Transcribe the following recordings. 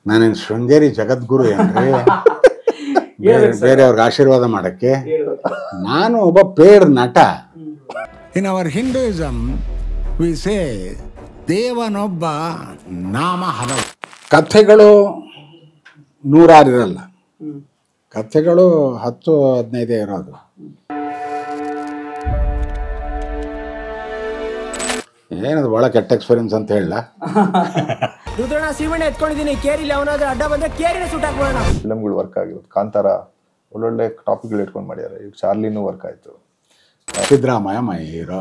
ನಾನೇನು ಶೃಂಗೇರಿ ಜಗದ್ಗುರು ಏನ್ರಿ ಬೇರೆಯವ್ರಿಗೆ ಆಶೀರ್ವಾದ ಮಾಡಕ್ಕೆ. ನಾನು ಒಬ್ಬ ಪೇಡ್ ನಟ. In our Hinduism we say ದೇವನೊಬ್ಬ ನಾಮ ಹಲವು. ಕಥೆಗಳು 100 ಇರಲ್ಲ, ಕಥೆಗಳು 10-15 ಇರೋದು. ಏನದು ಭಾಳ ಕೆಟ್ಟ ಎಕ್ಸ್ಪೀರಿಯನ್ಸ್ ಅಂತ ಹೇಳ. ರುದ್ರಣ್ಣ ಸೀಮಣ್ಣೆ ಎತ್ಕೊಂಡಿದ್ದೀನಿ, ಕೇರಿಲಿ ಅವನಾದ್ರೂ ಅಡ್ಡ ಬಂದ್ರೆ ಕೇರಿನ ಸೂಟ್ ಹಾಕ್ಬೋಣ. ಫಿಲಮ್ಗಳು ವರ್ಕ್ ಆಗಿರೋದು. ಕಾಂತಾರ ಒಳ್ಳೊಳ್ಳೆ ಟಾಪಿಕ್ಗಳು ಇಟ್ಕೊಂಡು ಮಾಡ್ಯಾರ. ಈಗ ಚಾರ್ಲಿನೂ ವರ್ಕ್ ಆಯಿತು. ಸಿದ್ದರಾಮಯ್ಯ ಮೈ hero,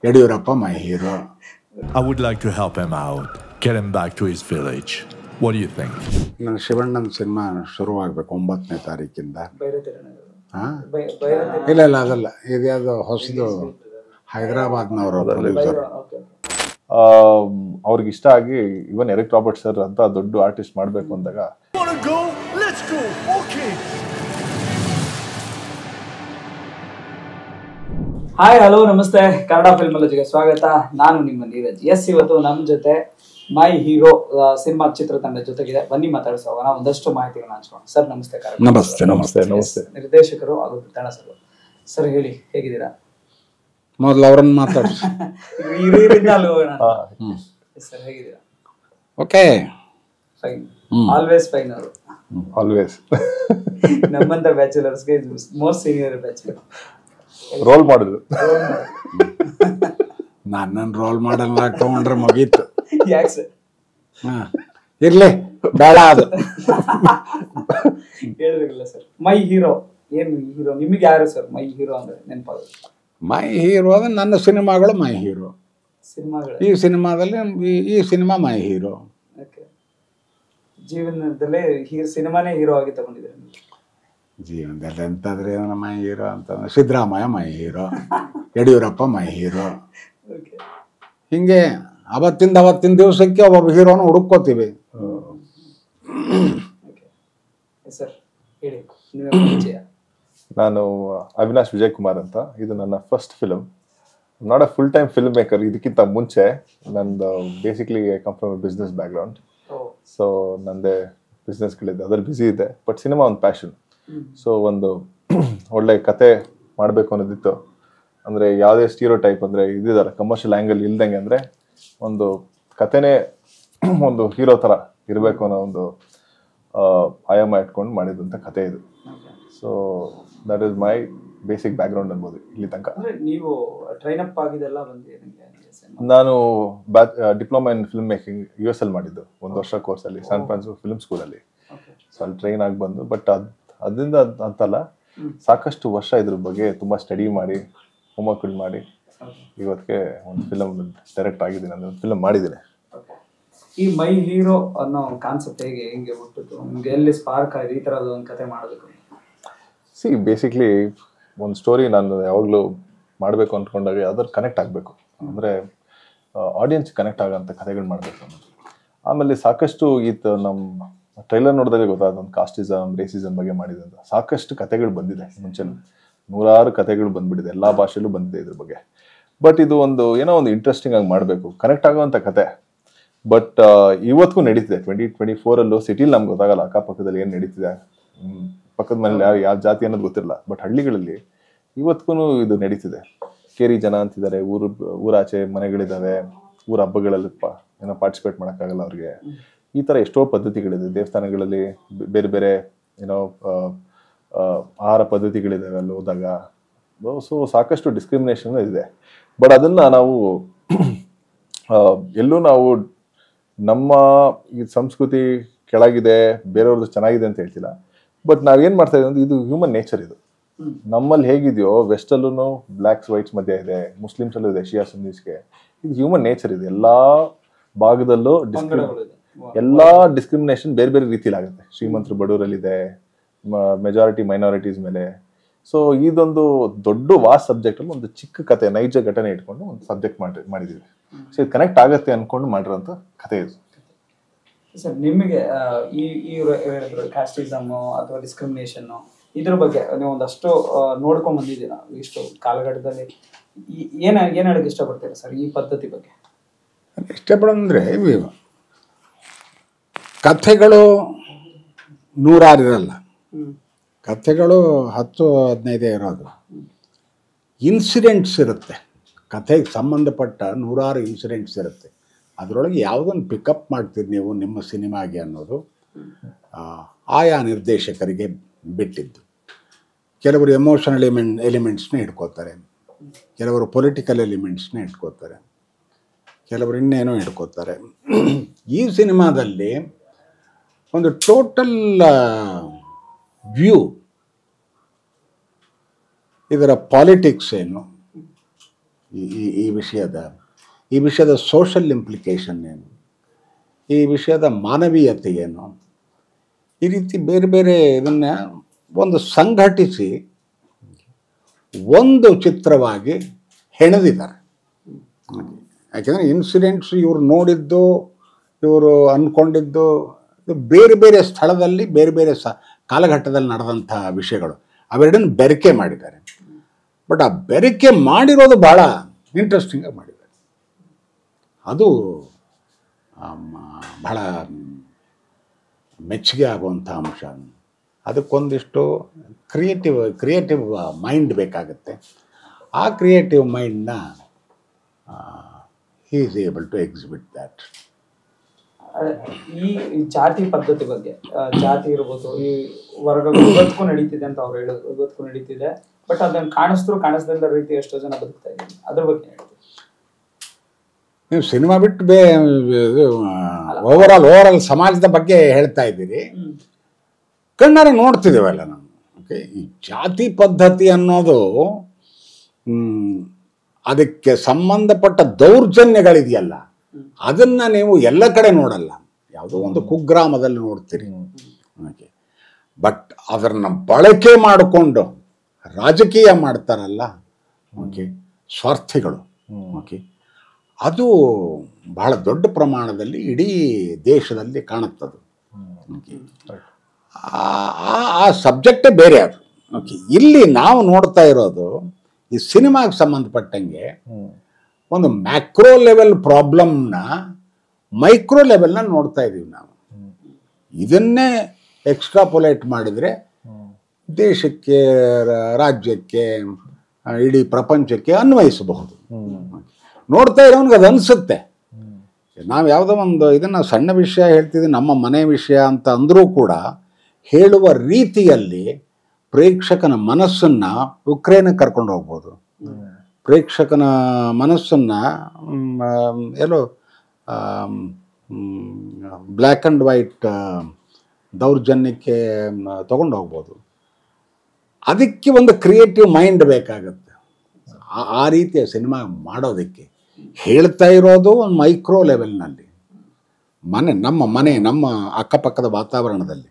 Yediyurappa my hero. I would like to help him out, get him back to his village. What do you think? ನನ್ನ ಶಿವಣ್ಣನ ಸಿನಿಮಾ ಶುರುವಾಗಬೇಕು 9ನೇ ತಾರೀಕಿಂದ. ಹಾಂ ಇಲ್ಲ ಅದಲ್ಲ, ಇದ್ಯಾವುದು ಹೊಸದು ಹೈದರಾಬಾದ್ನವರು ಪ್ರೊಡ್ಯೂಸರ್. ಅವ್ರಿಗೆ ಇಷ್ಟ ಆಗಿ ಇವನ್ ಎರಿಕ್ ರಾಬರ್ಟ್ ಸರ್ ಅಂತ ದೊಡ್ಡ ಆರ್ಟಿಸ್ಟ್ ಮಾಡಬೇಕು ಅಂದಾಗ ಹಾಯ್ ಹಲೋ ನಮಸ್ತೆ, ಕನ್ನಡ ಫಿಲ್ಮಾಲಜಿಗೆ ಸ್ವಾಗತ. ನಾನು ನಿಮ್ಮ ನೀರಜ್. ಇವತ್ತು ನಮ್ಮ ಜೊತೆ ಮೈ ಹೀರೋ ಸಿನಿಮಾ ಚಿತ್ರತಂಡ ಜೊತೆಗಿದೆ. ಬನ್ನಿ ಮಾತಾಡಿಸೋಣ, ಒಂದಷ್ಟು ಮಾಹಿತಿಗಳನ್ನ ಹಂಚ್ಕೋಣ. ಸರ್ ನಮಸ್ತೆ. ನಮಸ್ತೆ. ನಮಸ್ತೆ. ನಮಸ್ತೆ. ನಿರ್ದೇಶಕರು ಹಾಗೂ ತಂಡ ಸರ್ ಹೇಳಿ, ಹೇಗಿದ್ದೀರಾ? ಮೊದಲು ಅವ್ರನ್ನ ಮಾತಾಡ್ಸಿ. ಸರ್ ಹೇಗಿದ್ದೀರಾ? Okay, fine, always fine. ಅವರು ಆಲ್ವೇಸ್ ನಮ್ಮಂತ ಬ್ಯಾಚುಲರ್ಸ್ಗೆ ಮೋಸ್ಟ್ ಸೀನಿಯರ್ ಬ್ಯಾಚುಲರ್ ರೋಲ್ ಮಾಡಿದ್ರು. ನನ್ನನ್ನು ರೋಲ್ ಮಾಡಲ್ಲ ತಗೊಂಡ್ರೆ ಮುಗೀತು. ಯಾಕೆ ಸರ್? ಇರ್ಲಿ, ಬೇಡ ಅದು ಹೇಳ್ಬೇಕಲ್ಲ ಸರ್. ಮೈ ಹೀರೋ ಏನು ಹೀರೋ ನಿಮಗೆ ಯಾರು ಸರ್? ಮೈ ಹೀರೋ ಅಂದ್ರೆ ನೆನಪಾಗುತ್ತೆ. ಮೈ ಹೀರೋ ಅಂದ್ರೆ ನನ್ನ ಸಿನಿಮಾಗಳು ಮೈ ಹೀರೋ. ಸಿನಿಮಾಗಳು ಈ ಸಿನಿಮಾದಲ್ಲಿ ಈ ಸಿನಿಮಾ ಮೈ ಹೀರೋ. ಜೀವನದಲ್ಲೇ ಸಿನಿಮಾನೇ ಹೀರೋ ಆಗಿ ತಗೊಂಡಿದ್ದಾರೆ. ಜೀವನದಲ್ಲಿ ಎಂತಾದ್ರೆ ಮೈ ಹೀರೋ ಅಂತಂದ್ರೆ ಸಿದ್ದರಾಮಯ್ಯ ಮೈ ಹೀರೋ, ಯಡಿಯೂರಪ್ಪ ಮೈ ಹೀರೋ. ಹಿಂಗೆ ಅವತ್ತಿನ ದಿವಸಕ್ಕೆ ಒಬ್ಬ ಹೀರೋನ ಹುಡುಕೋತೀವಿ. ನಾನು ಅವಿನಾಶ್ ವಿಜಯ್ ಕುಮಾರ್ ಅಂತ. ಇದು ನನ್ನ first film. Not a full time film maker. ಇದಕ್ಕಿಂತ ಮುಂಚೆ ನಂದು basically I come from business background. So ನಂದೇ ಬಿಸ್ನೆಸ್ಗಳಿದೆ, ಅದ್ರಲ್ಲಿ ಬ್ಯುಸಿ ಇದೆ. ಬಟ್ ಸಿನಿಮಾ ಒಂದು ಪ್ಯಾಷನ್. ಸೊ ಒಂದು ಒಳ್ಳೆ ಕತೆ ಮಾಡಬೇಕು ಅನ್ನೋದಿತ್ತು. ಅಂದರೆ ಯಾವುದೇ ಸ್ಟೀರಿಯೋ ಟೈಪ್ ಅಂದರೆ ಇದಿದಲ್ಲ, ಕಮರ್ಷಿಯಲ್ ಆ್ಯಂಗಲ್ ಇಲ್ದಂಗೆ, ಅಂದರೆ ಒಂದು ಕತೆನೇ ಒಂದು ಹೀರೋ ಥರ ಇರಬೇಕು ಅನ್ನೋ ಒಂದು ಆಯಾಮ ಇಟ್ಕೊಂಡು ಮಾಡಿದಂಥ ಕತೆ ಇದು. So that is my basic background ಅನ್ಬೋದು ಇಲ್ಲಿ ತನಕ. ನೀವು ಟ್ರೈನ್ ಅಪ್ ಆಗಿದೆಲ್ಲ ನಾನು diploma in film making US ಅಲ್ಲಿ ಮಾಡಿದ್ದು 1 ವರ್ಷ ಕೋರ್ಸಲ್ಲಿ, ಸ್ಯಾನ್ ಫ್ರಾನ್ಸಿಸ್ಕೋ ಫಿಲ್ಮ್ ಸ್ಕೂಲಲ್ಲಿ. ಸೊ ಅಲ್ಲಿ ಟ್ರೈನ್ ಆಗಿ ಬಂದು, ಬಟ್ ಅದರಿಂದ ಅಂತಲ್ಲ, ಸಾಕಷ್ಟು ವರ್ಷ ಇದ್ರ ಬಗ್ಗೆ ತುಂಬ ಸ್ಟಡಿ ಮಾಡಿ, ಹೋಮ್ವರ್ಕ್ಗಳು ಮಾಡಿ ಇವತ್ತಿಗೆ ಒಂದು ಫಿಲಮ್ ಡೈರೆಕ್ಟ್ ಆಗಿದ್ದೀನಿ, ಅಂದರೆ ಒಂದು ಫಿಲಮ್ ಮಾಡಿದ್ದೀನಿ. ಈ ಮೈ ಹೀರೋ ಅನ್ನೋ ಕಾನ್ಸೆಪ್ಟ್ ಹೆಂಗೆ ಹುಟ್ಟಿತು ನಿಮಗೆ? ಎಲ್ಲಿ ಸ್ಪಾರ್ಕ್ ಆಗಿದೆ ಈ ಥರದ ಒಂದು ಕತೆ ಮಾಡೋದಕ್ಕೆ? ಬೇಸಿಕ್ಲಿ ಒಂದು ಸ್ಟೋರಿ ನಾನು ಯಾವಾಗಲೂ ಮಾಡಬೇಕು ಅಂದ್ಕೊಂಡಾಗ ಯಾವ್ದಾದ್ರು ಕನೆಕ್ಟ್ ಆಗಬೇಕು, ಅಂದರೆ ಆಡಿಯನ್ಸ್ ಕನೆಕ್ಟ್ ಆಗೋಂಥ ಕಥೆಗಳು ಮಾಡಬೇಕು ಅನ್ನೋದು. ಆಮೇಲೆ ಸಾಕಷ್ಟು ನಮ್ಮ ಟ್ರೈಲರ್ ನೋಡಿದಾಗ ಗೊತ್ತಾದ ಒಂದು ಕಾಸ್ಟಿಸಮ್, ರೇಸಿಸಮ್ ಬಗ್ಗೆ ಮಾಡಿದೆ ಅಂತ. ಸಾಕಷ್ಟು ಕಥೆಗಳು ಬಂದಿದೆ ಮುಂಚೆ, 100 ಕಥೆಗಳು ಬಂದ್ಬಿಟ್ಟಿದೆ, ಎಲ್ಲ ಭಾಷೆಯಲ್ಲೂ ಬಂದಿದೆ ಇದ್ರ ಬಗ್ಗೆ. ಬಟ್ ಇದು ಒಂದು ಏನೋ ಒಂದು ಇಂಟ್ರೆಸ್ಟಿಂಗ್ ಆಗಿ ಮಾಡಬೇಕು, ಕನೆಕ್ಟ್ ಆಗುವಂಥ ಕತೆ. ಬಟ್ ಇವತ್ತಿಗೂ ನಡೀತಿದೆ. 2024 ಸಿಟಿಲಿ ನಮ್ಗೆ ಗೊತ್ತಾಗಲ್ಲ ಅಕ್ಕಪಕ್ಕದಲ್ಲಿ ಏನು ನಡೀತಿದೆ, ಪಕ್ಕದ ಮನೇಲಿ ಯಾವ ಜಾತಿ ಅನ್ನೋದು ಗೊತ್ತಿರಲ್ಲ. ಬಟ್ ಹಳ್ಳಿಗಳಲ್ಲಿ ಇವತ್ತಿಗೂ ಇದು ನಡೀತಿದೆ. ಕೇರಿ ಜನ ಅಂತಿದ್ದಾರೆ, ಊರಾಚೆ ಮನೆಗಳಿದ್ದಾವೆ, ಊರ ಹಬ್ಬಗಳಲ್ಲಿ ಏನೋ ಪಾರ್ಟಿಸಿಪೇಟ್ ಮಾಡೋಕ್ಕಾಗಲ್ಲ ಅವ್ರಿಗೆ. ಈ ಥರ ಎಷ್ಟೋ ಪದ್ಧತಿಗಳಿದೆ. ದೇವಸ್ಥಾನಗಳಲ್ಲಿ ಬೇರೆ ಬೇರೆ ಏನೋ ಆಹಾರ ಪದ್ಧತಿಗಳಿದ್ದಾವೆ ಅಲ್ಲಿ ಹೋದಾಗ. ಸೊ ಸಾಕಷ್ಟು ಡಿಸ್ಕ್ರಿಮಿನೇಷನ್ ಇದೆ. ಬಟ್ ಅದನ್ನು ನಾವು ಎಲ್ಲೂ ನಾವು ನಮ್ಮ ಈ ಸಂಸ್ಕೃತಿ ಕೆಳಗಿದೆ, ಬೇರೆಯವ್ರದ್ದು ಚೆನ್ನಾಗಿದೆ ಅಂತ ಹೇಳ್ತಿಲ್ಲ. ಬಟ್ ನಾವೇನು ಮಾಡ್ತಾ ಇದ್ದೀವಿ ಅಂದ್ರೆ, ಇದು ಹ್ಯೂಮನ್ ನೇಚರ್. ಇದು ನಮ್ಮಲ್ಲಿ ಹೇಗಿದೆಯೋ ವೆಸ್ಟಲ್ಲೂ ಬ್ಲ್ಯಾಕ್ಸ್ ವೈಟ್ಸ್ ಮಧ್ಯೆ ಇದೆ, ಮುಸ್ಲಿಮ್ಸಲ್ಲೂ ಇದೆ, ಶಿಯಾ ಸುನ್ನೀಸ್ಗೆ. ಇದು ಹ್ಯೂಮನ್ ನೇಚರ್ ಇದೆ. ಎಲ್ಲ ಭಾಗದಲ್ಲೂ ಎಲ್ಲ ಡಿಸ್ಕ್ರಿಮಿನೇಷನ್ ಬೇರೆ ಬೇರೆ ರೀತಿಯಲ್ಲಿ ಆಗುತ್ತೆ. ಶ್ರೀಮಂತರು ಬಡವರಲ್ಲಿದೆ, ಮೆಜಾರಿಟಿ ಮೈನಾರಿಟೀಸ್ ಮೇಲೆ. ಸೊ ಇದೊಂದು ದೊಡ್ಡ ವಾಸ್ಟ್ ಸಬ್ಜೆಕ್ಟಲ್ಲಿ ಒಂದು ಚಿಕ್ಕ ಕತೆ, ನೈಜ ಘಟನೆ ಇಟ್ಕೊಂಡು ಒಂದು ಸಬ್ಜೆಕ್ಟ್ ಮಾಡಿದ್ದೀವಿ. ಸೊ ಇದು ಕನೆಕ್ಟ್ ಆಗುತ್ತೆ ಅಂದ್ಕೊಂಡು ಮಾಡಿರೋಂಥ ಕತೆ ಇದು. ಸರ್ ನಿಮಗೆ ಈ ಕಾಸ್ಟಿಸಮ್ ಅಥವಾ ಡಿಸ್ಕ್ರಿಮಿನೇಷನ್ ಇದ್ರ ಬಗ್ಗೆ ನೀವು ಒಂದಷ್ಟು ನೋಡ್ಕೊಂಡ್ ಬಂದಿದ್ದೀರಾ ಇಷ್ಟು ಕಾಲಘಟ್ಟದಲ್ಲಿ? ಏನು ಹೇಳಕ್ಕೆ ಇಷ್ಟಪಡ್ತೀರಾ ಸರ್ ಈ ಪದ್ಧತಿ ಬಗ್ಗೆ? ಇಷ್ಟಪಡೋದಂದರೆ ಕಥೆಗಳು ನೂರಾರು ಇರಲ್ಲ, ಕಥೆಗಳು 10-15 ಇರೋದು. ಇನ್ಸಿಡೆಂಟ್ಸ್ ಇರುತ್ತೆ, ಕಥೆಗೆ ಸಂಬಂಧಪಟ್ಟ ನೂರಾರು ಇನ್ಸಿಡೆಂಟ್ಸ್ ಇರುತ್ತೆ. ಅದರೊಳಗೆ ಯಾವುದನ್ನು ಪಿಕಪ್ ಮಾಡ್ತೀರಿ ನೀವು ನಿಮ್ಮ ಸಿನಿಮಾಗೆ ಅನ್ನೋದು ಆಯಾ ನಿರ್ದೇಶಕರಿಗೆ ಬಿಟ್ಟಿದ್ದು. ಕೆಲವರು ಎಮೋಷನಲ್ ಎಲಿಮೆಂಟ್ಸ್ನ ಇಟ್ಕೋತಾರೆ, ಕೆಲವರು ಪೊಲಿಟಿಕಲ್ ಎಲಿಮೆಂಟ್ಸ್ನ ಇಟ್ಕೋತಾರೆ, ಕೆಲವರು ಇನ್ನೇನೋ ಇಟ್ಕೋತಾರೆ. ಈ ಸಿನಿಮಾದಲ್ಲಿ ಒಂದು ಟೋಟಲ್ ವ್ಯೂ, ಇದರ ಪಾಲಿಟಿಕ್ಸ್ ಏನು, ಈ ವಿಷಯದ ಸೋಷಲ್ ಇಂಪ್ಲಿಕೇಶನ್ ಏನು, ಈ ವಿಷಯದ ಮಾನವೀಯತೆ ಏನು, ಈ ರೀತಿ ಬೇರೆ ಬೇರೆ ಇದನ್ನು ಒಂದು ಸಂಘಟಿಸಿ ಒಂದು ಚಿತ್ರವಾಗಿ ಹೆಣೆದಿದ್ದಾರೆ. ಯಾಕೆಂದರೆ ಇನ್ಸಿಡೆಂಟ್ಸ್ ಇವರು ನೋಡಿದ್ದು, ಇವರು ಅಂದ್ಕೊಂಡಿದ್ದು ಬೇರೆ ಬೇರೆ ಸ್ಥಳದಲ್ಲಿ ಬೇರೆ ಬೇರೆ ಕಾಲಘಟ್ಟದಲ್ಲಿ ನಡೆದಂಥ ವಿಷಯಗಳು, ಅವೆರಡನ್ನು ಬೆರಕೆ ಮಾಡಿದ್ದಾರೆ. ಬಟ್ ಆ ಬೆರಕೆ ಮಾಡಿರೋದು ಭಾಳ ಇಂಟ್ರೆಸ್ಟಿಂಗಾಗಿ ಮಾಡಿದ್ದಾರೆ. ಅದು ಬಹಳ ಮೆಚ್ಚುಗೆ ಆಗುವಂಥ ಅಂಶ. ಅದಕ್ಕೊಂದಿಷ್ಟು ಕ್ರಿಯೇಟಿವ್ ಮೈಂಡ್ ಬೇಕಾಗುತ್ತೆ. ಆ ಕ್ರಿಯೇಟಿವ್ ಮೈಂಡ್ನ he is able to exhibit that. ಈ ಜಾತಿ ಪದ್ಧತಿ ಬಗ್ಗೆ, ಜಾತಿ ಇರ್ಬೋದು, ಈ ವರ್ಗಗಳು ಇವತ್ತಿಗೂ ನಡೀತಿದೆ ಅಂತ ಅವ್ರು ಹೇಳೋದು, ಇವತ್ತಿಗೂ ನಡೀತಿದೆ. ಬಟ್ ಅದನ್ನು ಕಾಣಿಸ್ದಿಲ್ಲ ರೀತಿ ಎಷ್ಟೋ ಜನ ಬದುಕ್ತಾ ಇದ್ದೀವಿ. ಅದ್ರ ಬಗ್ಗೆ ಹೇಳ್ತೀವಿ. ನೀವು ಸಿನಿಮಾ ಬಿಟ್ಟು ಓವರಾಲ್ ಸಮಾಜದ ಬಗ್ಗೆ ಹೇಳ್ತಾ ಇದ್ದೀರಿ, ಕಣ್ಣಾರೆ ನೋಡ್ತಿದ್ದೇವಲ್ಲ ನಾವು. ಓಕೆ, ಈ ಜಾತಿ ಪದ್ಧತಿ ಅನ್ನೋದು ಅದಕ್ಕೆ ಸಂಬಂಧಪಟ್ಟ ದೌರ್ಜನ್ಯಗಳಿದೆಯಲ್ಲ, ಅದನ್ನು ನೀವು ಎಲ್ಲ ಕಡೆ ನೋಡಲ್ಲ. ಯಾವುದೋ ಒಂದು ಕುಗ್ರಾಮದಲ್ಲಿ ನೋಡ್ತೀರಿ. ಓಕೆ, ಬಟ್ ಅದನ್ನು ಬಳಕೆ ಮಾಡಿಕೊಂಡು ರಾಜಕೀಯ ಮಾಡ್ತಾರಲ್ಲ, ಓಕೆ, ಸ್ವಾರ್ಥಿಗಳು. ಓಕೆ, ಅದು ಬಹಳ ದೊಡ್ಡ ಪ್ರಮಾಣದಲ್ಲಿ ಇಡೀ ದೇಶದಲ್ಲಿ ಕಾಣುತ್ತದು. ಓಕೆ, ಆ ಸಬ್ಜೆಕ್ಟೇ ಬೇರೆ ಅದು. ಓಕೆ, ಇಲ್ಲಿ ನಾವು ನೋಡ್ತಾ ಇರೋದು ಈ ಸಿನಿಮಾಗೆ ಸಂಬಂಧಪಟ್ಟಂಗೆ ಒಂದು ಮ್ಯಾಕ್ರೋ ಲೆವೆಲ್ ಪ್ರಾಬ್ಲಮ್ನ ಮೈಕ್ರೋ ಲೆವೆಲ್ನ ನೋಡ್ತಾ ಇದ್ದೀವಿ ನಾವು. ಇದನ್ನೇ ಎಕ್ಸ್ಟ್ರಾಪೊಲೇಟ್ ಮಾಡಿದರೆ ದೇಶಕ್ಕೆ, ರಾಜ್ಯಕ್ಕೆ, ಇಡೀ ಪ್ರಪಂಚಕ್ಕೆ ಅನ್ವಯಿಸಬಹುದು. ನೋಡ್ತಾ ಇರೋನ್ಗೆ ಅದು ಅನಿಸುತ್ತೆ. ನಾವು ಯಾವುದೋ ಒಂದು ಇದನ್ನು ಸಣ್ಣ ವಿಷಯ ಹೇಳ್ತಿದ್ದೀವಿ, ನಮ್ಮ ಮನೆ ವಿಷಯ ಅಂತ ಅಂದರೂ ಕೂಡ ಹೇಳುವ ರೀತಿಯಲ್ಲಿ ಪ್ರೇಕ್ಷಕನ ಮನಸ್ಸನ್ನು ಉಕ್ರೇನಿಗೆ ಕರ್ಕೊಂಡು ಹೋಗ್ಬೋದು, ಪ್ರೇಕ್ಷಕನ ಮನಸ್ಸನ್ನು ಎಲ್ಲೋ ಬ್ಲ್ಯಾಕ್ ಆ್ಯಂಡ್ ವೈಟ್ ದೌರ್ಜನ್ಯಕ್ಕೆ ತಗೊಂಡು ಹೋಗ್ಬೋದು. ಅದಕ್ಕೆ ಒಂದು ಕ್ರಿಯೇಟಿವ್ ಮೈಂಡ್ ಬೇಕಾಗುತ್ತೆ ಆ ರೀತಿಯ ಸಿನಿಮಾ ಮಾಡೋದಕ್ಕೆ. ಹೇಳ್ತಾ ಇರೋದು ಒಂದು ಮೈಕ್ರೋ ಲೆವೆಲ್ನಲ್ಲಿ, ನಮ್ಮ ಅಕ್ಕಪಕ್ಕದ ವಾತಾವರಣದಲ್ಲಿ.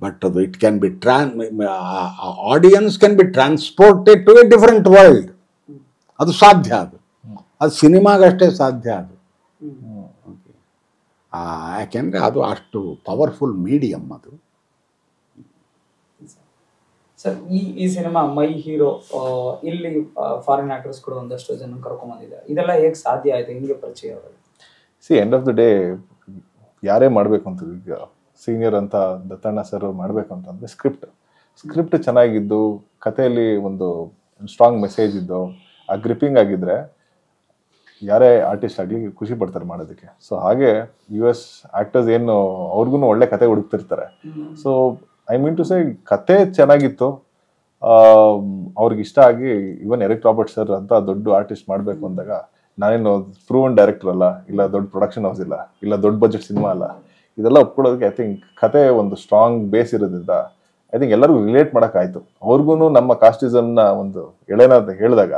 ಬಟ್ ಅದು it can be audience can be transported to a different world. ಅದು ಸಾಧ್ಯ, ಅದು ಸಿನಿಮಾಗಷ್ಟೇ ಸಾಧ್ಯ ಅದು. ಯಾಕೆಂದರೆ ಅದು ಅಷ್ಟು ಪವರ್ಫುಲ್ ಮೀಡಿಯಮ್ ಅದು. ಸರ್, ಈ ಸಿನಿಮಾ ಮೈ ಹೀರೋ ಇಲ್ಲಿ ಫಾರಿನ್ ಆಕ್ಟರ್ಸ್ ಕೂಡ ಒಂದಷ್ಟು ಜನ ಕರ್ಕೊಂಡ್ಬಂದಿದ್ದಾರೆ. ಇದೆಲ್ಲ ಹೇಗೆ ಸಾಧ್ಯ ಆಯಿತು, ಹಿಂಗೆ ಪರಿಚಯ ಅವರಲ್ಲಿ? ಎಂಡ್ ಆಫ್ ದ ಡೇ ಯಾರೇ ಮಾಡಬೇಕು ಅಂತ, ಈಗ ಸೀನಿಯರ್ ಅಂತ ದತ್ತಣ್ಣ ಸರ್ ಮಾಡಬೇಕು ಅಂತಂದರೆ ಸ್ಕ್ರಿಪ್ಟ್ ಚೆನ್ನಾಗಿದ್ದು, ಕಥೆಯಲ್ಲಿ ಒಂದು ಸ್ಟ್ರಾಂಗ್ ಮೆಸೇಜ್ ಇದ್ದು, ಆ ಗ್ರಿಪ್ಪಿಂಗ್ ಆಗಿದ್ದರೆ ಯಾರೇ ಆರ್ಟಿಸ್ಟ್ ಆಗಲಿ ಖುಷಿ ಪಡ್ತಾರೆ ಮಾಡೋದಕ್ಕೆ. ಸೊ ಹಾಗೆ US ಆ್ಯಕ್ಟರ್ಸ್ ಏನು ಅವ್ರಿಗೂ ಒಳ್ಳೆ ಕತೆ ಹುಡುಕ್ತಿರ್ತಾರೆ. So I mean to say ಕತೆ ಚೆನ್ನಾಗಿತ್ತು, ಅವ್ರಿಗೆ ಇಷ್ಟ ಆಗಿ. ಇವನ್ ಎರಿಕ್ ರಾಬರ್ಟ್ ಸರ್ ಅಂತ ದೊಡ್ಡ ಆರ್ಟಿಸ್ಟ್ ಮಾಡಬೇಕು ಅಂದಾಗ ನಾನೇನು ಪ್ರೂವನ್ ಡೈರೆಕ್ಟರ್ ಅಲ್ಲ, ಇಲ್ಲ ದೊಡ್ಡ ಪ್ರೊಡಕ್ಷನ್ ಹೌಸ್ ಇಲ್ಲ ದೊಡ್ಡ ಬಜೆಟ್ ಸಿನಿಮಾ ಅಲ್ಲ, ಇದೆಲ್ಲ ಒಪ್ಕೊಳ್ಳೋದಕ್ಕೆ ಐ ಥಿಂಕ್ ಕತೆ ಒಂದು ಸ್ಟ್ರಾಂಗ್ ಬೇಸ್ ಇರೋದ್ರಿಂದ ಐ ಥಿಂಕ್ ಎಲ್ಲರಿಗೂ ರಿಲೇಟ್ ಮಾಡೋಕ್ಕಾಯ್ತು. ಅವ್ರಿಗೂ ನಮ್ಮ ಕಾಸ್ಟಿಸಮ್ನ ಒಂದು ಎಳೆನಾದ ಹೇಳಿದಾಗ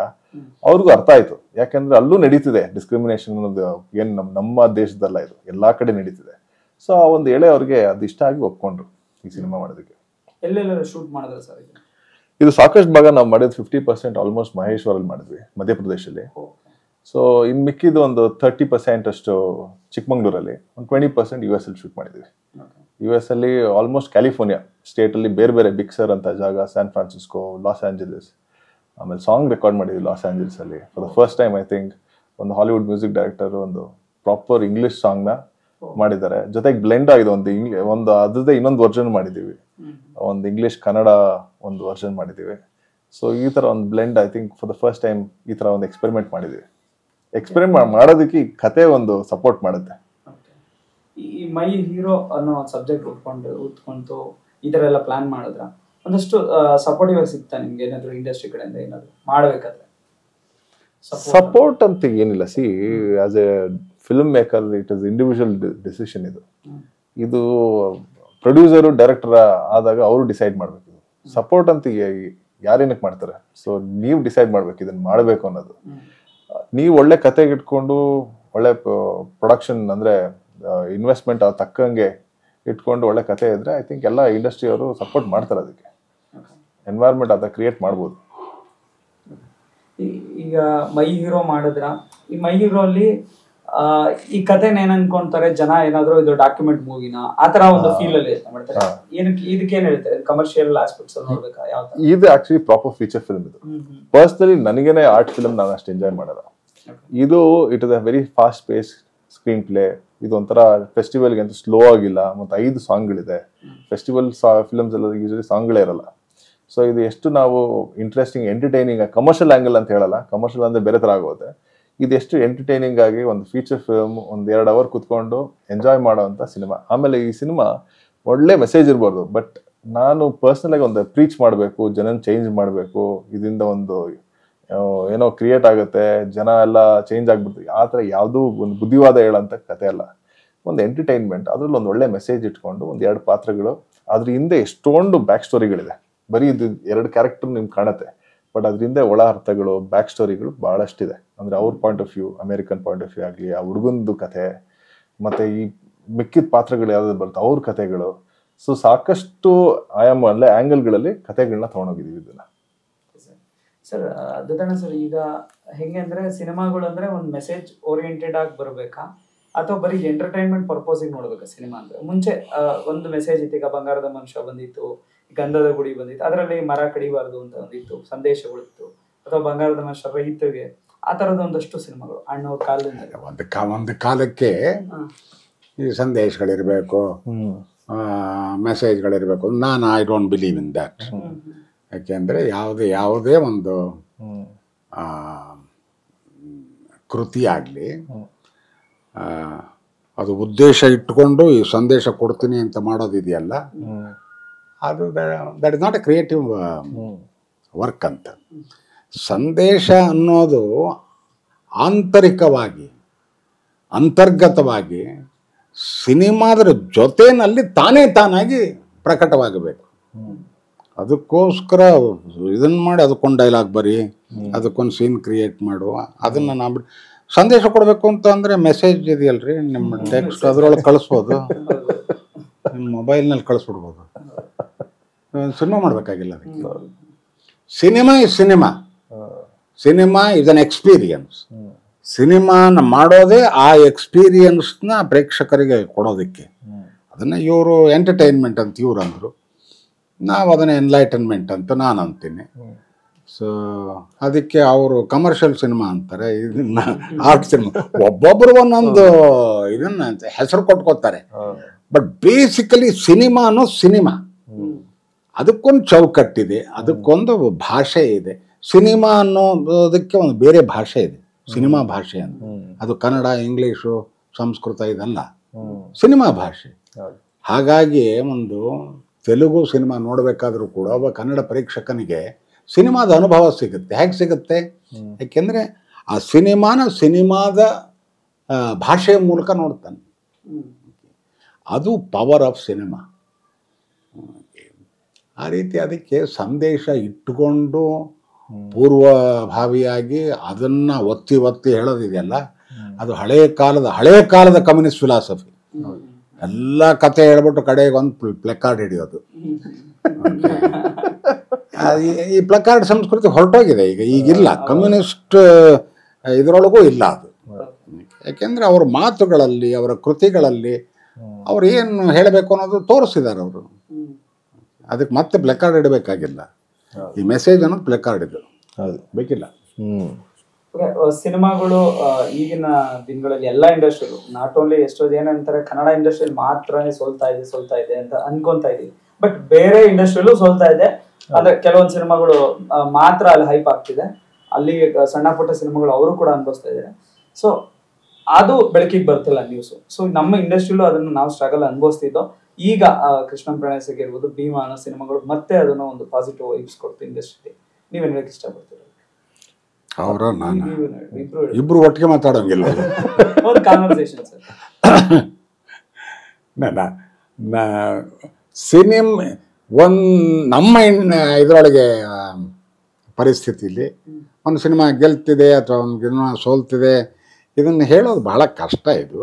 ಅವ್ರಿಗೂ ಅರ್ಥ ಆಯ್ತು. ಯಾಕಂದ್ರೆ ಅಲ್ಲೂ ನಡೀತಿದೆ ಡಿಸ್ಕ್ರಿಮಿನೇಷನ್ ಅನ್ನೋದು, ಏನು ನಮ್ಮ ದೇಶದಲ್ಲ, ಇದು ಎಲ್ಲಾ ಕಡೆ ನಡೀತಿದೆ. ಸೊ ಆ ಒಂದು ಎಳೆ ಅವ್ರಿಗೆ ಅದು ಇಷ್ಟ ಆಗಿ ಒಪ್ಕೊಂಡ್ರು ಈ ಸಿನಿಮಾ ಮಾಡೋದಕ್ಕೆ. ಎಲ್ಲೆಲ್ಲ ಶೂಟ್ ಮಾಡಿದ್ರೆ ಸರ್ ಇದು ಸಾಕಷ್ಟು ಭಾಗ ನಾವು ಮಾಡಿದ್ದು 50% ಆಲ್ಮೋಸ್ಟ್ ಮಹೇಶ್ವರಲ್ಲಿ ಮಾಡಿದ್ವಿ, ಮಧ್ಯಪ್ರದೇಶಲ್ಲಿ. ಸೊ ಇನ್ನು ಮಿಕ್ಕಿದ್ದು ಒಂದು 30% ಅಷ್ಟು ಚಿಕ್ಕಮಂಗ್ಳೂರಲ್ಲಿ, ಒಂದು 20% US ಅಲ್ಲಿ ಶೂಟ್ ಮಾಡಿದ್ವಿ. US ಅಲ್ಲಿ ಆಲ್ಮೋಸ್ಟ್ ಕ್ಯಾಲಿಫೋರ್ನಿಯಾ ಸ್ಟೇಟಲ್ಲಿ ಬೇರೆ ಬೇರೆ ಬಿಗ್ ಸರ್ ಅಂತ ಜಾಗ, ಸ್ಯಾನ್ ಫ್ರಾನ್ಸಿಸ್ಕೋ, ಲಾಸ್ ಆಂಜಲೀಸ್. ಆಮೇಲೆ ಸಾಂಗ್ ರೆಕಾರ್ಡ್ ಮಾಡಿದ್ವಿ ಲಾಸ್ ಆಂಜಲೀಸಲ್ಲಿ for the first time. I think ಒಂದು ಹಾಲಿವುಡ್ ಮ್ಯೂಸಿಕ್ ಡೈರೆಕ್ಟರ್ ಒಂದು ಪ್ರಾಪರ್ ಇಂಗ್ಲೀಷ್ ಸಾಂಗ್ನ ಮಾಡಿದ್ದಾರೆ. ಜೊತೆಗೆ ಬ್ಲೆಂಡ್ ಆಗಿದೆ, ಒಂದು ಅದ್ರದ್ದೇ ಇನ್ನೊಂದು ವರ್ಷನ್ ಮಾಡಿದ್ದೀವಿ, ಒಂದು ಇಂಗ್ಲಿಷ್ ಕನ್ನಡ ಒಂದು ವರ್ಷನ್ ಮಾಡಿದ್ದೀವಿ. ಸೊ ಈ ತರ ಒಂದು blend I think for the first time ಈ ತರ ಒಂದು ಎಕ್ಸ್ಪೆರಿಮೆಂಟ್ ಮಾಡಿದ್ದೀವಿ. ಎಕ್ಸ್ಪೆರಿಮೆಂಟ್ ಮಾಡೋದಕ್ಕೆ ಈ ಕತೆ ಒಂದು ಸಪೋರ್ಟ್ ಮಾಡುತ್ತೆ. ಈ ಮೈ ಹೀರೋ ಅನ್ನೋ ಸಬ್ಜೆಕ್ಟ್ ಉತ್ಕೊಂಡು ಈ ತರ ಎಲ್ಲ ಪ್ಲಾನ್ ಮಾಡಿದ್ರ ಒಂದಷ್ಟು ಸಪೋರ್ಟಿವ್ ಆಗಿ ಸಿಗ್ತಾ ನಿಮ್ಗೆ ಏನಾದ್ರು ಇಂಡಸ್ಟ್ರಿ ಕಡೆಯಿಂದ ಏನಾದ್ರು ಮಾಡ್ಬೇಕಾದ್ರೆ? ಸಪೋರ್ಟ್ ಅಂತ ಏನಿಲ್ಲ. C as A film maker it is individual decision. ಇದು ಪ್ರೊಡ್ಯೂಸರು ಡೈರೆಕ್ಟರ್ ಆದಾಗ ಅವರು ಡಿಸೈಡ್ ಮಾಡ್ಬೇಕು. ಸಪೋರ್ಟ್ ಅಂತ ಯಾರೇನಕ್ಕೆ ಮಾಡ್ತಾರೆ? ಸೊ ನೀವು ಡಿಸೈಡ್ ಮಾಡ್ಬೇಕು ಇದನ್ನ ಮಾಡಬೇಕು ಅನ್ನೋದು. ನೀವು ಒಳ್ಳೆ ಕತೆಗೆ ಇಟ್ಕೊಂಡು ಒಳ್ಳೆ ಪ್ರೊಡಕ್ಷನ್ ಅಂದ್ರೆ ಇನ್ವೆಸ್ಟ್ಮೆಂಟ್ ತಕ್ಕಂಗೆ ಇಟ್ಕೊಂಡು ಒಳ್ಳೆ ಕತೆ ಇದ್ರೆ ಐ ಥಿಂಕ್ ಎಲ್ಲ ಇಂಡಸ್ಟ್ರಿ ಅವರು ಸಪೋರ್ಟ್ ಮಾಡ್ತಾರೆ. ಅದಕ್ಕೆ ಎನ್ವೈರ್ಮೆಂಟ್ ಅದ ಕ್ರಿಯೇಟ್ ಮಾಡ್ಬೋದು. ಈಗ ಮೈ ಹೀರೋ ಮಾಡಿದ್ರ, ಈ ಮೈ ಹೀರೋ ಅಲ್ಲಿ ಈ ಕಥೆನ ಏನ್ ಅನ್ಕೊಂತಾರೆ ಜನ, ಏನಾದ್ರು ಇದು ಡಾಕ್ಯುಮೆಂಟ್ ಮೂವಿನ ಆತರ ಒಂದು ಫೀಲ್ ಅಲ್ಲಿ ಮಾಡ್ತಾರೆ. ಇದಕ್ಕೆ ಏನ್ ಹೇಳ್ತಾರೆ? ಕಮರ್ಷಿಯಲ್ ಆಸ್ಪೆಕ್ಟ್ಸ್ ಅಲ್ಲಿ ನೋಡ್ಬೇಕಾ? ಯಾವ ತರ? ಇದು ಆಕ್ಚುಲಿ ಪ್ರಾಪರ್ ಫೀಚರ್ ಫಿಲ್ಮ್. ಇದು ಪರ್ಸನಲಿ ನನಗೇನೆ ಆರ್ಟ್ ಫಿಲ್ಮ್ ನಾನು ಅಷ್ಟು ಎಂಜಾಯ್ ಮಾಡಲ್ಲ. ಇದು it is a very fast phase screen play. ಇದು ಒಂಥರ ಫೆಸ್ಟಿವಲ್ಗೆ ಅಂತ ಸ್ಲೋ ಆಗಿಲ್ಲ. ಮತ್ತೆ 5 ಸಾಂಗ್ಗಳಿದೆ. ಫೆಸ್ಟಿವಲ್ ಫಿಲ್ಮ್ಸ್ ಎಲ್ಲ ಯೂಶಲಿ ಸಾಂಗ್ಗಳೇ ಇರಲ್ಲ. ಸೊ ಇದು ಎಷ್ಟು ನಾವು ಇಂಟ್ರೆಸ್ಟಿಂಗ್ ಎಂಟರ್ಟೈನಿಂಗ್, ಕಮರ್ಷಿಯಲ್ ಆಂಗಲ್ ಅಂತ ಹೇಳಲ್ಲ, ಕಮರ್ಷಿಯಲ್ ಅಂದ್ರೆ ಬೇರೆ ತರ ಆಗುತ್ತೆ. ಇದು ಎಷ್ಟು ಎಂಟರ್ಟೈನಿಂಗ್ ಆಗಿ ಒಂದು ಫೀಚರ್ ಫಿಲ್ಮ್ 1-2 ಅವರ್ ಕುತ್ಕೊಂಡು ಎಂಜಾಯ್ ಮಾಡೋವಂಥ ಸಿನಿಮಾ. ಆಮೇಲೆ ಈ ಸಿನಿಮಾ ಒಳ್ಳೆ ಮೆಸೇಜ್ ಇರ್ಬೋದು, ಬಟ್ ನಾನು ಪರ್ಸನಲ್ ಆಗಿ ಒಂದು ಪ್ರೀಚ್ ಮಾಡಬೇಕು, ಜನನ ಚೇಂಜ್ ಮಾಡಬೇಕು, ಇದರಿಂದ ಒಂದು ಏನೋ ಕ್ರಿಯೇಟ್ ಆಗುತ್ತೆ, ಜನ ಎಲ್ಲ ಚೇಂಜ್ ಆಗ್ಬಿಡ್ತೀವಿ, ಆ ಥರ ಯಾವುದೂ ಒಂದು ಬುದ್ಧಿವಾದ ಹೇಳೋಂಥ ಕತೆ ಅಲ್ಲ. ಒಂದು ಎಂಟರ್ಟೈನ್ಮೆಂಟ್, ಅದ್ರಲ್ಲಿ ಒಂದು ಒಳ್ಳೆ ಮೆಸೇಜ್ ಇಟ್ಕೊಂಡು 1-2 ಪಾತ್ರಗಳು, ಅದ್ರ ಹಿಂದೆ ಎಷ್ಟೊಂದು ಬ್ಯಾಕ್ ಸ್ಟೋರಿಗಳಿದೆ. ಬರೀ ಇದು 2 ಕ್ಯಾರೆಕ್ಟರ್ ನಿಮ್ಗೆ ಕಾಣುತ್ತೆ, ಬಟ್ ಅದರಿಂದ ಒಳ ಅರ್ಥಗಳು, ಬ್ಯಾಕ್ ಸ್ಟೋರಿಗಳು ಭಾಳಷ್ಟಿದೆ. ಅಂದರೆ ಅವ್ರ point of view, American point of view ಆಗಲಿ, ಆ ಹುಡುಗಂದು ಕತೆ, ಮತ್ತು ಈ ಮಿಕ್ಕಿದ ಪಾತ್ರಗಳು ಯಾವ್ದು ಬರುತ್ತೆ ಅವ್ರ ಕತೆಗಳು. ಸೊ ಸಾಕಷ್ಟು ಆಯಾಮಲ್ಲೇ ಆ್ಯಂಗಲ್ಗಳಲ್ಲಿ ಕತೆಗಳನ್ನ ತೊಗೊಂಡೋಗಿದ್ದೀವಿ ಇದನ್ನು. ಸರ್ ಅದನ್ನ ಸರ್, ಈಗ ಹೆಂಗೆ ಅಂದರೆ ಸಿನಿಮಾಗಳು ಅಂದರೆ ಒಂದು ಮೆಸೇಜ್ ಓರಿಯೆಂಟೆಡ್ ಆಗಿ ಬರಬೇಕಾ ಅಥವಾ ಬರೀ ಎಂಟರ್ಟೈನ್ಮೆಂಟ್ ಪರ್ಪೋಸಿಗೆ ನೋಡ್ಬೇಕಾ ಸಿನಿಮಾ ಅಂದರೆ? ಮುಂಚೆ ಒಂದು ಮೆಸೇಜ್ ಇತ್ತು, ಈಗ ಬಂಗಾರದ ಮನುಷ್ಯ ಬಂದಿತ್ತು, ಗಂಧದ ಗುಡಿ ಬಂದಿತ್ತು, ಅದರಲ್ಲಿ ಮರ ಕಡಿಬಾರ್ದು ಅಂತ ಒಂದಿತ್ತು, ಸಂದೇಶಗಳಿತ್ತು, ಅಥವಾ ಬಂಗಾರದ ಮನುಷ್ಯ ರೈತರಿಗೆ, ಆ ಥರದ ಒಂದಷ್ಟು ಸಿನಿಮಾಗಳು ಅಣ್ಣವ್ರ ಕಾಲದಿಂದ. ಒಂದು ಕಾಲಕ್ಕೆ ಈ ಸಂದೇಶಗಳಿರಬೇಕು, ಮೆಸೇಜ್ಗಳಿರಬೇಕು. ನಾನು I don't believe in that. ಯಾಕೆಂದರೆ ಯಾವುದೇ ಒಂದು ಕೃತಿ ಆಗಲಿ ಅದು ಉದ್ದೇಶ ಇಟ್ಕೊಂಡು ಈ ಸಂದೇಶ ಕೊಡ್ತೀನಿ ಅಂತ ಮಾಡೋದಿದೆಯಲ್ಲ, ಅದು that is not A creative work ಅಂತ. ಸಂದೇಶ ಅನ್ನೋದು ಆಂತರಿಕವಾಗಿ, ಅಂತರ್ಗತವಾಗಿ ಸಿನಿಮಾದ್ರ ಜೊತೆಯಲ್ಲಿ ತಾನಾಗಿ ಪ್ರಕಟವಾಗಬೇಕು. ಅದಕ್ಕೋಸ್ಕರ ಇದನ್ನು ಮಾಡಿ ಅದಕ್ಕೊಂದು ಡೈಲಾಗ್ ಬರಿ, ಅದಕ್ಕೊಂದು ಸೀನ್ ಕ್ರಿಯೇಟ್ ಮಾಡುವ, ಅದನ್ನು ನಾವು ಸಂದೇಶ ಕೊಡಬೇಕು ಅಂತ ಅಂದರೆ ಮೆಸೇಜ್ ಇದೆಯಲ್ರಿ, ನಿಮ್ಮ ಟೆಕ್ಸ್ಟ್ ಅದರೊಳಗೆ ಕಳಿಸ್ಬೋದು, ನಿಮ್ಮ ಮೊಬೈಲ್ನಲ್ಲಿ ಕಳಿಸ್ಬಿಡ್ಬೋದು. ಸಿನಿಮಾ ಮಾಡಬೇಕಾಗಿಲ್ಲ ಅದಕ್ಕೆ. Cinema is cinema. Cinema is an experience. ಸಿನಿಮಾನ ಮಾಡೋದೇ ಆ ಎಕ್ಸ್ಪೀರಿಯನ್ಸ್ನ ಪ್ರೇಕ್ಷಕರಿಗೆ ಕೊಡೋದಕ್ಕೆ. ಅದನ್ನು ಇವರು ಎಂಟರ್ಟೈನ್ಮೆಂಟ್ ಅಂತ ಇವ್ರು ಅಂದರು, ನಾವು ಅದನ್ನು ಎನ್ಲೈಟನ್ಮೆಂಟ್ ಅಂತ ನಾನು ಅಂತೀನಿ. ಸೊ ಅದಕ್ಕೆ ಅವರು ಕಮರ್ಷಿಯಲ್ ಸಿನಿಮಾ ಅಂತಾರೆ, ಇದನ್ನ ಆರ್ಟ್ ಸಿನಿಮಾ. ಒಬ್ಬೊಬ್ಬರು ಒಂದೊಂದು ಇದನ್ನ ಹೆಸರು ಕೊಟ್ಕೋತಾರೆ. ಬಟ್ ಬೇಸಿಕಲಿ ಸಿನಿಮಾ ಅನ್ನೋ ಸಿನಿಮಾ, ಅದಕ್ಕೊಂದು ಚೌಕಟ್ಟಿದೆ, ಅದಕ್ಕೊಂದು ಭಾಷೆ ಇದೆ. ಸಿನಿಮಾ ಅನ್ನೋದಕ್ಕೆ ಒಂದು ಬೇರೆ ಭಾಷೆ ಇದೆ, ಸಿನಿಮಾ ಭಾಷೆ ಅಂತ. ಅದು ಕನ್ನಡ, ಇಂಗ್ಲೀಷು, ಸಂಸ್ಕೃತ ಇದಲ್ಲ, ಸಿನಿಮಾ ಭಾಷೆ. ಹಾಗಾಗಿ ಒಂದು ತೆಲುಗು ಸಿನಿಮಾ ನೋಡಬೇಕಾದ್ರೂ ಕೂಡ ಒಬ್ಬ ಕನ್ನಡ ಪ್ರೇಕ್ಷಕನಿಗೆ ಸಿನಿಮಾದ ಅನುಭವ ಸಿಗುತ್ತೆ. ಹೇಗೆ ಸಿಗುತ್ತೆ? ಯಾಕೆಂದರೆ ಆ ಸಿನಿಮಾದ ಭಾಷೆಯ ಮೂಲಕ ನೋಡ್ತಾನೆ. ಅದು ಪವರ್ ಆಫ್ ಸಿನಿಮಾ. ಆ ರೀತಿ ಅದಕ್ಕೆ ಸಂದೇಶ ಇಟ್ಟುಕೊಂಡು ಪೂರ್ವಭಾವಿಯಾಗಿ ಅದನ್ನು ಒತ್ತಿ ಹೇಳೋದಿದೆಯಲ್ಲ, ಅದು ಹಳೆಯ ಕಾಲದ ಕಮ್ಯುನಿಸ್ಟ್ ಫಿಲಾಸಫಿ. ಎಲ್ಲ ಕತೆ ಹೇಳ್ಬಿಟ್ಟು ಕಡೆಗೆ ಒಂದು ಪ್ಲೆಕಾರ್ಡ್ ಹಿಡಿಯೋದು. ಈ ಪ್ಲಕಾರ್ಡ್ ಸಂಸ್ಕೃತಿ ಹೊರಟೋಗಿದೆ ಈಗಿಲ್ಲ, ಕಮ್ಯುನಿಸ್ಟ್ ಇದರೊಳಗೂ ಇಲ್ಲ ಅದು. ಯಾಕೆಂದರೆ ಅವ್ರ ಮಾತುಗಳಲ್ಲಿ, ಅವರ ಕೃತಿಗಳಲ್ಲಿ ಅವ್ರು ಏನು ಹೇಳಬೇಕು ಅನ್ನೋದು ತೋರಿಸಿದ್ದಾರೆ ಅವರು. ಅದಕ್ಕೆ ಮತ್ತೆ ಪ್ಲೆಕಾರ್ಡ್ ಇಡಬೇಕಾಗಿಲ್ಲ. ಈ ಮೆಸೇಜ್ ಅನ್ನೋದು ಪ್ಲೆಕಾರ್ಡ್ ಇದು ಬೇಕಿಲ್ಲ. ಸಿನಿಮಾಗಳು ಈಗಿನ ದಿನಗಳಲ್ಲಿ ಎಲ್ಲ ಇಂಡಸ್ಟ್ರಿಯಲ್ಲೂ ನಾಟ್ ಓನ್ಲಿ ಎಷ್ಟೋ ಏನಂತಾರೆ ಕನ್ನಡ ಇಂಡಸ್ಟ್ರಿಯಲ್ಲಿ ಮಾತ್ರನೇ ಸೋಲ್ತಾ ಇದೆ ಅಂತ ಅನ್ಕೊಂತಾ ಇದೀವಿ. ಬಟ್ ಬೇರೆ ಇಂಡಸ್ಟ್ರಿಯಲ್ಲೂ ಸೋಲ್ತಾ ಇದೆ. ಅಂದ್ರೆ ಕೆಲವೊಂದು ಸಿನಿಮಾಗಳು ಮಾತ್ರ ಅಲ್ಲಿ ಹೈಪ್ ಆಗ್ತಿದೆ, ಅಲ್ಲಿ ಸಣ್ಣ ಪುಟ್ಟ ಸಿನಿಮಾಗಳು ಅವರು ಕೂಡ ಅನುಭವಿಸ್ತಾ ಇದ್ದಾರೆ. ಸೊ ಅದು ಬೆಳಕಿಗೆ ಬರ್ತಿಲ್ಲ ನ್ಯೂಸ್. ಸೊ ನಮ್ಮ ಇಂಡಸ್ಟ್ರಿಯಲ್ಲೂ ಅದನ್ನು ನಾವು ಸ್ಟ್ರಗಲ್ ಅನುಭವಿಸ್ತಿದ್ದೋ. ಈಗ ಕೃಷ್ಣ ಪ್ರಣಯ ಇರ್ಬೋದು, ಭೀಮಾ ಅನ್ನೋ ಸಿನಿಮಾಗಳು ಮತ್ತೆ ಅದನ್ನು ಒಂದು ಪಾಸಿಟಿವ್ ವೈಬ್ಸ್ ಕೊಡ್ತು ಇಂಡಸ್ಟ್ರಿಗೆ. ನೀವೇನ್ ಹೇಳಕ್ ಇಷ್ಟಪಡ್ತೀರ? ಅವರ ನಾನು ಇಬ್ರು ಒಟ್ಟಿಗೆ ಮಾತಾಡೋಂಗಿಲ್ಲ. ಒಂದು ಕಾನ್ವರ್ಸೇಷನ್ ಸರ್. ನಮ್ಮ ಇದರೊಳಗೆ ಪರಿಸ್ಥಿತಿಲಿ ಒಂದು ಸಿನಿಮಾ ಗೆಲ್ತಿದೆ ಅಥವಾ ಒಂದು ಸಿನಿಮಾ ಸೋಲ್ತಿದೆ, ಇದನ್ನು ಹೇಳೋದು ಬಹಳ ಕಷ್ಟ. ಇದು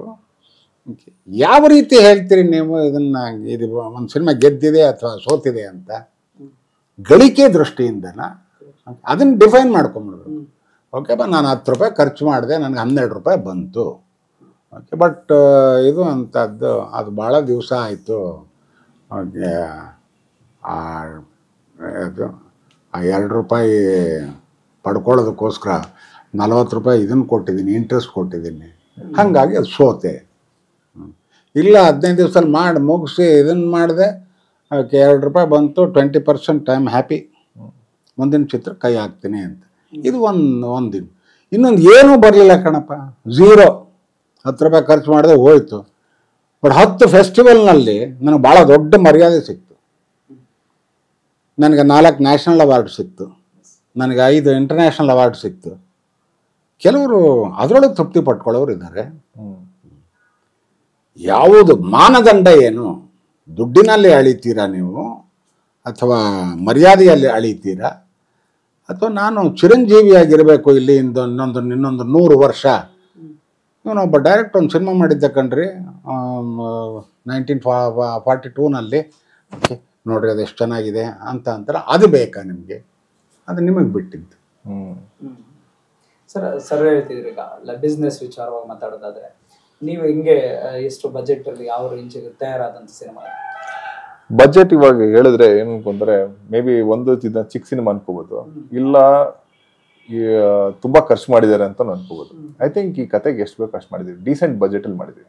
ಯಾವ ರೀತಿ ಹೇಳ್ತೀರಿ ನೀವು ಇದನ್ನು? ಇದು ಒಂದು ಸಿನಿಮಾ ಗೆದ್ದಿದೆ ಅಥವಾ ಸೋತಿದೆ ಅಂತ ಗಳಿಕೆ ದೃಷ್ಟಿಯಿಂದನ ಅದನ್ನು ಡಿಫೈನ್ ಮಾಡ್ಕೊಂಬಿಡ್ಬೇಕು. ಓಕೆ ಬಾ, ನಾನು 10 ರೂಪಾಯಿ ಖರ್ಚು ಮಾಡಿದೆ, ನನಗೆ 12 ರೂಪಾಯಿ ಬಂತು. ಓಕೆ, ಬಟ್ ಇದು ಅಂಥದ್ದು ಅದು ಭಾಳ ದಿವಸ ಆಯಿತು. ಓಕೆ, ಅದು ಆ 2 ರೂಪಾಯಿ ಪಡ್ಕೊಳ್ಳೋದಕ್ಕೋಸ್ಕರ 40 ರೂಪಾಯಿ ಇದನ್ನು ಕೊಟ್ಟಿದ್ದೀನಿ, ಇಂಟ್ರೆಸ್ಟ್ ಕೊಟ್ಟಿದ್ದೀನಿ, ಹಾಗಾಗಿ ಅದು ಸೋತೆ. ಇಲ್ಲ 15 ದಿವಸದಲ್ಲಿ ಮಾಡಿ ಮುಗಿಸಿ ಇದನ್ನು ಮಾಡಿದೆ, ಓಕೆ 2 ರೂಪಾಯಿ ಬಂತು, 20% ಟೈಮ್ ಹ್ಯಾಪಿ, ಮುಂದಿನ ಚಿತ್ರ ಕೈ ಹಾಕ್ತೀನಿ ಅಂತ. ಇದು ಒಂದಿನ. ಇನ್ನೊಂದು ಏನೂ ಬರಲಿಲ್ಲ ಕಣಪ್ಪ, 0. 10 ರೂಪಾಯಿ ಖರ್ಚು ಮಾಡಿದೆ ಹೋಯಿತು. ಬಟ್ 10 ಫೆಸ್ಟಿವಲ್ನಲ್ಲಿ ನನಗೆ ಭಾಳ ದೊಡ್ಡ ಮರ್ಯಾದೆ ಸಿಕ್ತು. ನನಗೆ 4 ನ್ಯಾಷನಲ್ ಅವಾರ್ಡ್ ಸಿಕ್ತು, ನನಗೆ 5 ಇಂಟರ್ನ್ಯಾಷನಲ್ ಅವಾರ್ಡ್ ಸಿಕ್ತು. ಕೆಲವರು ಅದರೊಳಗೆ ತೃಪ್ತಿ ಪಟ್ಕೊಳ್ಳೋರು ಇದ್ದಾರೆ. ಯಾವುದು ಮಾನದಂಡ ಏನು? ದುಡ್ಡಿನಲ್ಲಿ ಅಳಿತೀರಾ ನೀವು ಅಥವಾ ಮರ್ಯಾದೆಯಲ್ಲಿ ಅಳಿತೀರಾ? ಅಥವಾ ನಾನು ಚಿರಂಜೀವಿಯಾಗಿರಬೇಕು ಇಲ್ಲಿ ಇನ್ನೊಂದು 100 ವರ್ಷ? ಇವನೊಬ್ಬ ಡೈರೆಕ್ಟ್ ಒಂದು ಸಿನಿಮಾ ಮಾಡಿದ್ದೆ ಕಣ್ರಿ, 1942ನಲ್ಲಿ. ನೋಡ್ರಿ ಅದು ಎಷ್ಟು ಚೆನ್ನಾಗಿದೆ ಅಂತ ಅಂತಾರೆ. ಅದು ಬೇಕಾ ನಿಮಗೆ? ಅದು ನಿಮಗೆ ಬಿಟ್ಟಿದ್ದು. ಸರ್ ಹೇಳ್ತಿದ್ರಿ ಈಗ ಬಿಸ್ನೆಸ್ ವಿಚಾರವಾಗಿ ಮಾತಾಡೋದಾದ್ರೆ, ನೀವು ಹಿಂಗೆ ಎಷ್ಟು ಬಜೆಟ್ ಅಲ್ಲಿ ಯಾವ ರೇಂಜಿಗೆ ತಯಾರಾದಂಥ ಸಿನಿಮಾ? ಬಜೆಟ್ ಇವಾಗ ಹೇಳಿದ್ರೆ ಏನು ಅನ್ಕೊಂಡ್ರೆ ಮೇ ಬಿ ಒಂದು ಚಿಕ್ಕ ಸಿನಿಮಾ ಅನ್ಕೋಬಹುದು, ಇಲ್ಲ ತುಂಬಾ ಖರ್ಚು ಮಾಡಿದ್ದಾರೆ ಅಂತ ಅನ್ಕೋಬಹುದು. ಐ ಥಿಂಕ್ ಈ ಕತೆಗೆ ಎಷ್ಟು ಬೇಕು ಅಷ್ಟು ಮಾಡಿದೀವಿ, ಡೀಸೆಂಟ್ ಬಜೆಟ್ ಅಲ್ಲಿ ಮಾಡಿದೀವಿ.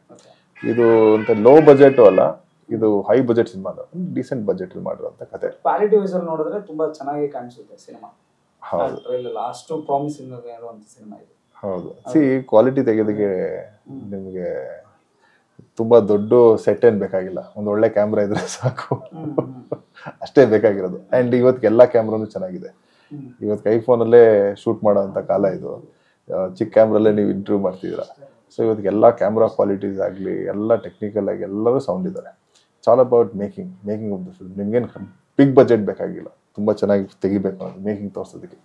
ಇದು ಅಂತ ಲೋ ಬಜೆಟ್ ಅಲ್ಲ, ಇದು high budget cinema, decent budget ಅಲ್ಲಿ ಮಾಡಿರುವಂತ ಕತೆ. ಕ್ವಾಲಿಟಿ ವೈಸ್ ಅಲ್ಲಿ ನೋಡಿದ್ರೆ ತುಂಬಾ ಚೆನ್ನಾಗಿ ಕಾಣಿಸುತ್ತೆ ಸಿನಿಮಾ. ಹೌದು, ಅಷ್ಟು ಪ್ರಾಮಿಸಿಂಗ್ ಇರುವಂತ ಸಿನಿಮಾ ಇದು. ಹೌದು, ಕ್ವಾಲಿಟಿ ತೆಗೆಯೋದಕ್ಕೆ ನಿಮಗೆ ತುಂಬಾ ದೊಡ್ಡ ಸೆಟ್ ಏನ್ ಬೇಕಾಗಿಲ್ಲ, ಒಂದು ಒಳ್ಳೆ ಕ್ಯಾಮ್ರಾ ಇದ್ರೆ ಸಾಕು, ಅಷ್ಟೇ ಬೇಕಾಗಿರೋದು. ಅಂಡ್ ಇವತ್ತಿಗೆ ಎಲ್ಲಾ ಕ್ಯಾಮ್ರಾನು ಚೆನ್ನಾಗಿದೆ. ಇವತ್ತು ಐಫೋನಲ್ಲೇ ಶೂಟ್ ಮಾಡೋಂಥ ಕಾಲ ಇದು. ಚಿಕ್ಕ ಕ್ಯಾಮ್ರಲ್ಲೇ ನೀವು ಇಂಟರ್ವ್ಯೂ ಮಾಡ್ತಿದ್ದೀರಾ. ಸೊ ಇವತ್ತಿಗೆ ಎಲ್ಲ ಕ್ಯಾಮ್ರಾ ಕ್ವಾಲಿಟೀಸ್ ಆಗಲಿ, ಎಲ್ಲ ಟೆಕ್ನಿಕಲ್ ಆಗಿ ಎಲ್ಲರೂ ಸೌಂಡ್ ಇದ್ದಾರೆ. It's all about making of the film. ನಿಮ್ಗೇನು ಬಿಗ್ ಬಜೆಟ್ ಬೇಕಾಗಿಲ್ಲ, ತುಂಬಾ ಚೆನ್ನಾಗಿ ತೆಗಿಬೇಕು ಅದು ಮೇಕಿಂಗ್ ತೋರಿಸೋದಕ್ಕೆ.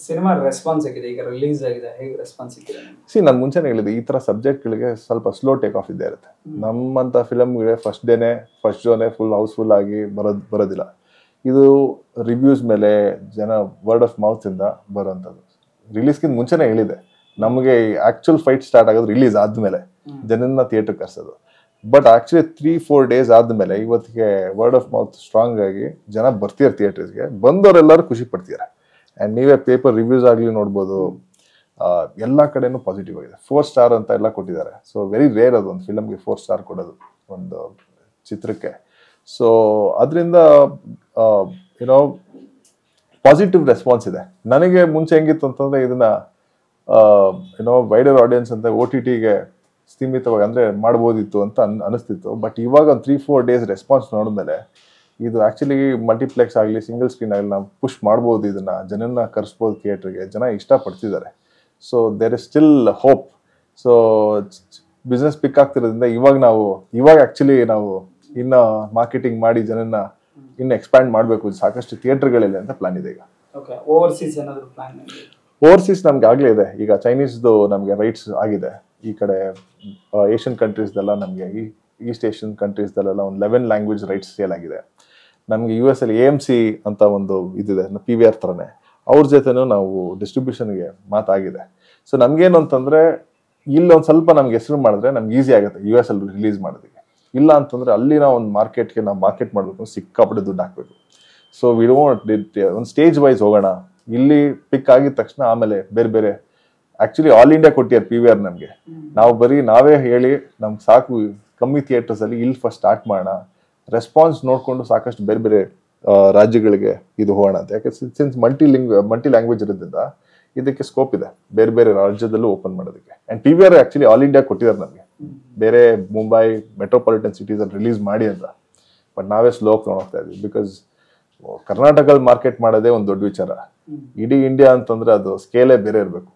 ಸಿನಿಮಾ ರೆಸ್ಪಾನ್ಸ್ ಆಗಿದೆ, ಈಗ ರಿಲೀಸ್ ಆಗಿದೆ, ಹೇಗೆ ರೆಸ್ಪಾನ್ಸ್ ಸಿಕ್ಕಿದೆ? ನಾನು ಮುಂಚೆನೇ ಹೇಳಿದೆ, ಈ ತರ ಸಬ್ಜೆಕ್ಟ್ಗಳಿಗೆ ಸ್ವಲ್ಪ ಸ್ಲೋ ಟೇಕ್ ಆಫ್ ಇದ್ದೇ ಇರುತ್ತೆ. ನಮ್ಮಂತ ಫಿಲಮ್ಗಳಿಗೆ ಫಸ್ಟ್ ಶೋನೇ ಫುಲ್ ಹೌಸ್ಫುಲ್ ಆಗಿ ಬರೋದಿಲ್ಲ. ಇದು ರಿವ್ಯೂಸ್ ಮೇಲೆ ಜನ ವರ್ಡ್ ಆಫ್ ಮೌತ್ ಇಂದ ಬರೋಂಥದ್ದು. ರಿಲೀಸ್ಗಿಂತ ಮುಂಚೆನೇ ಹೇಳಿದೆ, ನಮಗೆ ಆಕ್ಚುಲ್ ಫೈಟ್ ಸ್ಟಾರ್ಟ್ ಆಗೋದು ರಿಲೀಸ್ ಆದ್ಮೇಲೆ, ಜನನ್ನ ಥಿಯೇಟರ್ ಕರ್ಸೋದು. ಬಟ್ ಆಕ್ಚುಲಿ 3-4 ಡೇಸ್ ಆದ್ಮೇಲೆ ಇವತ್ತಿಗೆ ವರ್ಡ್ ಆಫ್ ಮೌತ್ ಸ್ಟ್ರಾಂಗ್ ಆಗಿ ಜನ ಬರ್ತಿದ್ದಾರೆ ಥಿಯೇಟರ್ಸ್ಗೆ. ಬಂದವರೆಲ್ಲರೂ ಖುಷಿ ಪಡ್ತಿದ್ದಾರೆ. ಆ್ಯಂಡ್ ನೀವೇ ಪೇಪರ್ ರಿವ್ಯೂಸ್ ಆಗಲಿ ನೋಡ್ಬೋದು, ಎಲ್ಲ ಕಡೆನೂ ಪಾಸಿಟಿವ್ ಆಗಿದೆ. 4 ಸ್ಟಾರ್ ಅಂತ ಎಲ್ಲ ಕೊಟ್ಟಿದ್ದಾರೆ. ಸೊ ವೆರಿ ರೇರ್ ಅದು ಒಂದು ಫಿಲಮ್ಗೆ 4 ಸ್ಟಾರ್ ಕೊಡೋದು ಒಂದು ಚಿತ್ರಕ್ಕೆ. ಸೊ ಅದರಿಂದ ಏನೋ ಪಾಸಿಟಿವ್ ರೆಸ್ಪಾನ್ಸ್ ಇದೆ. ನನಗೆ ಮುಂಚೆ ಹೆಂಗಿತ್ತು ಅಂತಂದ್ರೆ ಇದನ್ನ ಏನೋ ವೈಡರ್ ಆಡಿಯನ್ಸ್ ಅಂತ OTTಗೆ ಸೀಮಿತವಾಗಿ ಅಂದ್ರೆ ಮಾಡ್ಬೋದಿತ್ತು ಅಂತ ಅನಿಸ್ತಿತ್ತು. ಬಟ್ ಇವಾಗ ಒಂದು 3-4 ಡೇಸ್ ರೆಸ್ಪಾನ್ಸ್ ನೋಡಿದ್ಮೇಲೆ ಇದು ಆಕ್ಚುಲಿ ಮಲ್ಟಿಪ್ಲೆಕ್ಸ್ ಆಗಲಿ ಸಿಂಗಲ್ ಸ್ಕ್ರೀನ್ ಆಗಲಿ ನಾವು ಪುಷ್ ಮಾಡ್ಬೋದು, ಇದನ್ನ ಜನನ್ನ ಕರ್ಸ್ಬೋದು ಥಿಯೇಟರ್ಗೆ. ಜನ ಇಷ್ಟಪಡ್ತಿದ್ದಾರೆ. So there is still hope. So business pick ಆಗ್ತಿರೋದ್ರಿಂದ ಇವಾಗ ಆಕ್ಚುಲಿ ನಾವು ಇನ್ನು ಮಾರ್ಕೆಟಿಂಗ್ ಮಾಡಿ ಜನನ್ನ ಇನ್ನು ಎಕ್ಸ್ಪ್ಯಾಂಡ್ ಮಾಡಬೇಕು, ಸಾಕಷ್ಟು ಥಿಯೇಟರ್ಗಳಿದೆ ಅಂತ ಪ್ಲಾನ್ ಇದೆ. ಈಗ ಓವರ್ಸೀಸ್ ನಮ್ಗೆ ಆಗ್ಲೇ ಇದೆ. ಈಗ ಚೈನೀಸ್ದು ನಮಗೆ ರೈಟ್ಸ್ ಆಗಿದೆ. ಈ ಕಡೆ ಏಷ್ಯನ್ ಕಂಟ್ರೀಸ್ದೆಲ್ಲ ನಮಗೆ ಈಸ್ಟ್ ಏಷ್ಯನ್ ಕಂಟ್ರೀಸ್ದಲ್ಲೆಲ್ಲ ಒಂದು 11 ಲ್ಯಾಂಗ್ವೇಜ್ ರೈಟ್ಸ್ ಸೇಲ್ ಆಗಿದೆ. ನಮಗೆ US ಅಲ್ಲಿ AMC ಅಂತ ಒಂದು ಇದಿದೆ, PVR ಥರನೇ, ಅವ್ರ ಜೊತೆನೂ ನಾವು ಡಿಸ್ಟ್ರಿಬ್ಯೂಷನ್ಗೆ ಮಾತಾಗಿದೆ. ಸೊ ನಮ್ಗೇನು ಅಂತಂದ್ರೆ ಇಲ್ಲೊಂದು ಸ್ವಲ್ಪ ನಮ್ಗೆ ಹೆಸರು ಮಾಡಿದ್ರೆ ನಮ್ಗೆ ಈಸಿ ಆಗುತ್ತೆ US ಅಲ್ಲಿ ರಿಲೀಸ್ ಮಾಡೋದಕ್ಕೆ. ಇಲ್ಲ ಅಂತಂದ್ರೆ ಅಲ್ಲಿ ನಾವು ಒಂದು ಮಾರ್ಕೆಟ್ಗೆ ನಾವು ಮಾರ್ಕೆಟ್ ಮಾಡಬೇಕು, ಸಿಕ್ಕಾಪಟ್ಟೆ ದುಡ್ಡು ಹಾಕ್ಬೇಕು. ಸೊ ವಿ ಡೋಂಟ್ ಒಂದು ಸ್ಟೇಜ್ ವೈಸ್ ಹೋಗೋಣ. ಇಲ್ಲಿ ಪಿಕ್ ಆಗಿದ ತಕ್ಷಣ ಆಮೇಲೆ ಬೇರೆ ಬೇರೆ ಆಕ್ಚುಲಿ ಆಲ್ ಇಂಡಿಯಾ ಕೊಟ್ಟಿದ್ದಾರೆ PVR ನಮ್ಗೆ. ನಾವು ಬರೀ ನಾವೇ ಹೇಳಿ ನಮ್ಗೆ ಸಾಕು ಕಮ್ಮಿ ಥಿಯೇಟರ್ಸ್ ಅಲ್ಲಿ ಇಲ್ಲಿ ಫಸ್ಟ್ ಸ್ಟಾರ್ಟ್ ಮಾಡೋಣ, ರೆಸ್ಪಾನ್ಸ್ ನೋಡ್ಕೊಂಡು ಸಾಕಷ್ಟು ಬೇರೆ ಬೇರೆ ರಾಜ್ಯಗಳಿಗೆ ಇದು ಹೋಗೋಣ ಅಂತ. ಯಾಕೆ ಸಿನ್ಸ್ ಮಲ್ಟಿ ಲ್ಯಾಂಗ್ವೇಜ್ ಇರೋದ್ರಿಂದ ಇದಕ್ಕೆ ಸ್ಕೋಪ್ ಇದೆ ಬೇರೆ ಬೇರೆ ರಾಜ್ಯದಲ್ಲೂ ಓಪನ್ ಮಾಡೋದಕ್ಕೆ. And PVR actually all India ಕೊಟ್ಟಿದ್ದಾರೆ ನಮಗೆ, ಬೇರೆ ಮುಂಬೈ ಮೆಟ್ರೋಪಾಲಿಟನ್ ಸಿಟೀಸ್ ಅಲ್ಲಿ ರಿಲೀಸ್ ಮಾಡಿ ಅಂತ. ಬಟ್ ನಾವೇ ಸ್ಲೋ ಹೋಗ್ತಾ ಇದ್ವಿ, ಬಿಕಾಸ್ ಕರ್ನಾಟಕದಲ್ಲಿ ಮಾರ್ಕೆಟ್ ಮಾಡೋದೇ ಒಂದು ದೊಡ್ಡ ವಿಚಾರ. ಇಡೀ ಇಂಡಿಯಾ ಅಂತಂದ್ರೆ ಅದು ಸ್ಕೇಲೇ ಬೇರೆ ಇರಬೇಕು,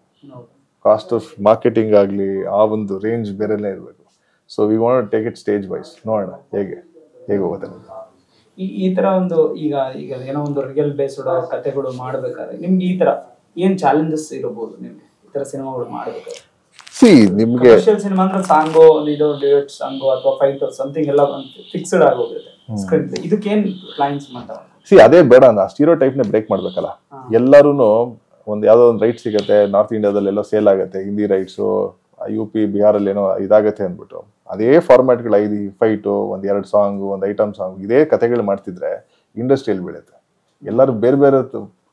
ಕಾಸ್ಟ್ ಆಫ್ ಮಾರ್ಕೆಟಿಂಗ್ ಆಗಲಿ ಆ ಒಂದು ರೇಂಜ್ ಬೇರೆನೇ ಇರಬೇಕು. So we want take it stage wise, ನೋಡೋಣ ಹೇಗೆ ಹೋಗುತ್ತೆ. ಈ ತರ ಒಂದು ಈಗ ಏನೋ ಒಂದು ರಿಯಲ್ ಬೇಸ್ಡ್ ಕಥೆಗಳು ಮಾಡ್ಬೇಕಾದ್ರೆ ನಿಮ್ಗೆ ಈ ತರ ಏನ್ ಚಾಲೆಂಜಸ್ ಇರಬಹುದು? ನಿಮ್ಗೆ ಈ ತರ ಸಿನಿಮಾಗಳು ಮಾಡ್ಬೇಕಾದ್ರೆ ನಿಮ್ಗೆ ಸಿನಿಮಾ ಅಂದ್ರೆ ಸಾಂಗೋ ಇದು ಡ್ಯೂಯೆಟ್ ಸಾಂಗೋ ಅಥವಾ ಫೈಟ್ ಸಮಥಿಂಗ್ ಎಲ್ಲ ಫಿಕ್ಸ್ಡ್ ಆಗೋಗುತ್ತೆ ಸ್ಕ್ರಿಪ್ಟ್. ಇದಕ್ಕೇನ್ ಕ್ಲೈಂಟ್ಸ್ ಮಾಡ್ತಾರೆ? ಅದೇ ಬೇಡ ಅಂದ ಸ್ಟೀರಿಯೋ ಟೈಪ್ ನೇ ಬ್ರೇಕ್ ಮಾಡ್ಬೇಕಲ್ಲ. ಎಲ್ಲಾರುನು ಒಂದ್ ಯಾವ್ದೋ ಒಂದು ರೈಟ್ ಸಿಗತ್ತೆ, ನಾರ್ತ್ ಇಂಡಿಯಾದಲ್ಲಿ ಎಲ್ಲೋ ಸೇಲ್ ಆಗತ್ತೆ, ಹಿಂದಿ ರೈಟ್ಸ್ UP ಬಿಹಾರ್ ಅಲ್ಲಿ ಏನೋ ಇದಾಗತ್ತೆ ಅಂದ್ಬಿಟ್ಟು ಅದೇ ಫಾರ್ಮ್ಯಾಟ್ಗಳು 5 ಫೈಟು, 1-2 ಸಾಂಗ್, 1 ಐಟಮ್ ಸಾಂಗ್, ಇದೇ ಕಥೆಗಳು ಮಾಡ್ತಿದ್ರೆ ಇಂಡಸ್ಟ್ರಿಯಲ್ಲಿ ಬೀಳುತ್ತೆ. ಎಲ್ಲರೂ ಬೇರೆ ಬೇರೆ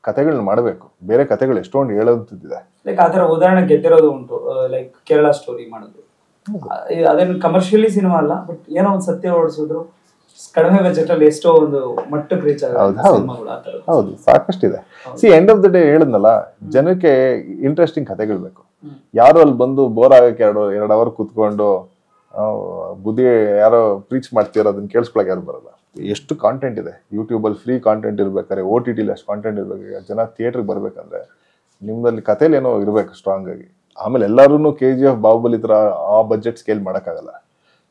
ಕಥೆಗಳನ್ನ ಮಾಡಬೇಕು, ಬೇರೆ ಕಥೆಗಳು ಎಷ್ಟೊಂದು ಹೇಳೋದಿದೆ. ಲೈಕ್ ಆತರ ಉದಾಹರಣೆ ಗೆದ್ದಿರೋದು ಉಂಟು, ಲೈಕ್ ಕೇರಳ ಸ್ಟೋರಿ ಮಾಡೋದು. ಅದೇನು ಕಮರ್ಷಿಯಲಿ ಸಿನಿಮಾ ಅಲ್ಲ, ಬಟ್ ಏನೋ ಒಂದು ಸತ್ಯ ಓಡಿಸಿದ್ರು ಕಡಿಮೆ ಬಜೆಟ್ ಅಲ್ಲಿ ಎಷ್ಟೋ ಒಂದು ಮಟ್ಟಕ್ಕೆ ರೀಚ್ ಆಗುತ್ತೆ. ಹೌದು, ಸಾಕಷ್ಟಿದೆ. ಎಂಡ್ ಆಫ್ ದ ಡೇ ಹೇಳಿದ್ನಲ್ಲ, ಜನಕ್ಕೆ ಇಂಟ್ರೆಸ್ಟಿಂಗ್ ಕಥೆಗಳು ಬೇಕು. ಯಾರು ಅಲ್ಲಿ ಬಂದು ಬೋರ್ ಆಗಕ್ಕೆ 2 ಅವರ್ ಕೂತ್ಕೊಂಡು ಬುದ್ಧಿ ಯಾರೋ ಪ್ರೀಚ್ ಮಾಡ್ತೀರೋ ಅದನ್ನ ಕೇಳಿಸ್ಕೊಳಕ್ ಯಾರು ಬರಲ್ಲ. ಎಷ್ಟು ಕಾಂಟೆಂಟ್ ಇದೆ ಯೂಟ್ಯೂಬ್ ಅಲ್ಲಿ, ಫ್ರೀ ಕಾಂಟೆಂಟ್ ಇರ್ಬೇಕಾದ್ರೆ, OTT ಅಷ್ಟು ಕಾಂಟೆಂಟ್ ಇರ್ಬೇಕು. ಜನ ಥಿಯೇಟರ್ಗೆ ಬರ್ಬೇಕಂದ್ರೆ ನಿಮ್ದಲ್ಲಿ ಕಥೆಲಿ ಏನೋ ಇರ್ಬೇಕು ಸ್ಟ್ರಾಂಗ್ ಆಗಿ. ಆಮೇಲೆ ಎಲ್ಲಾರು KGF ಬಾಹುಬಲಿ ತರ ಆ ಬಜೆಟ್ ಸ್ಕೇಲ್ ಮಾಡೋಕ್ಕಾಗಲ್ಲ.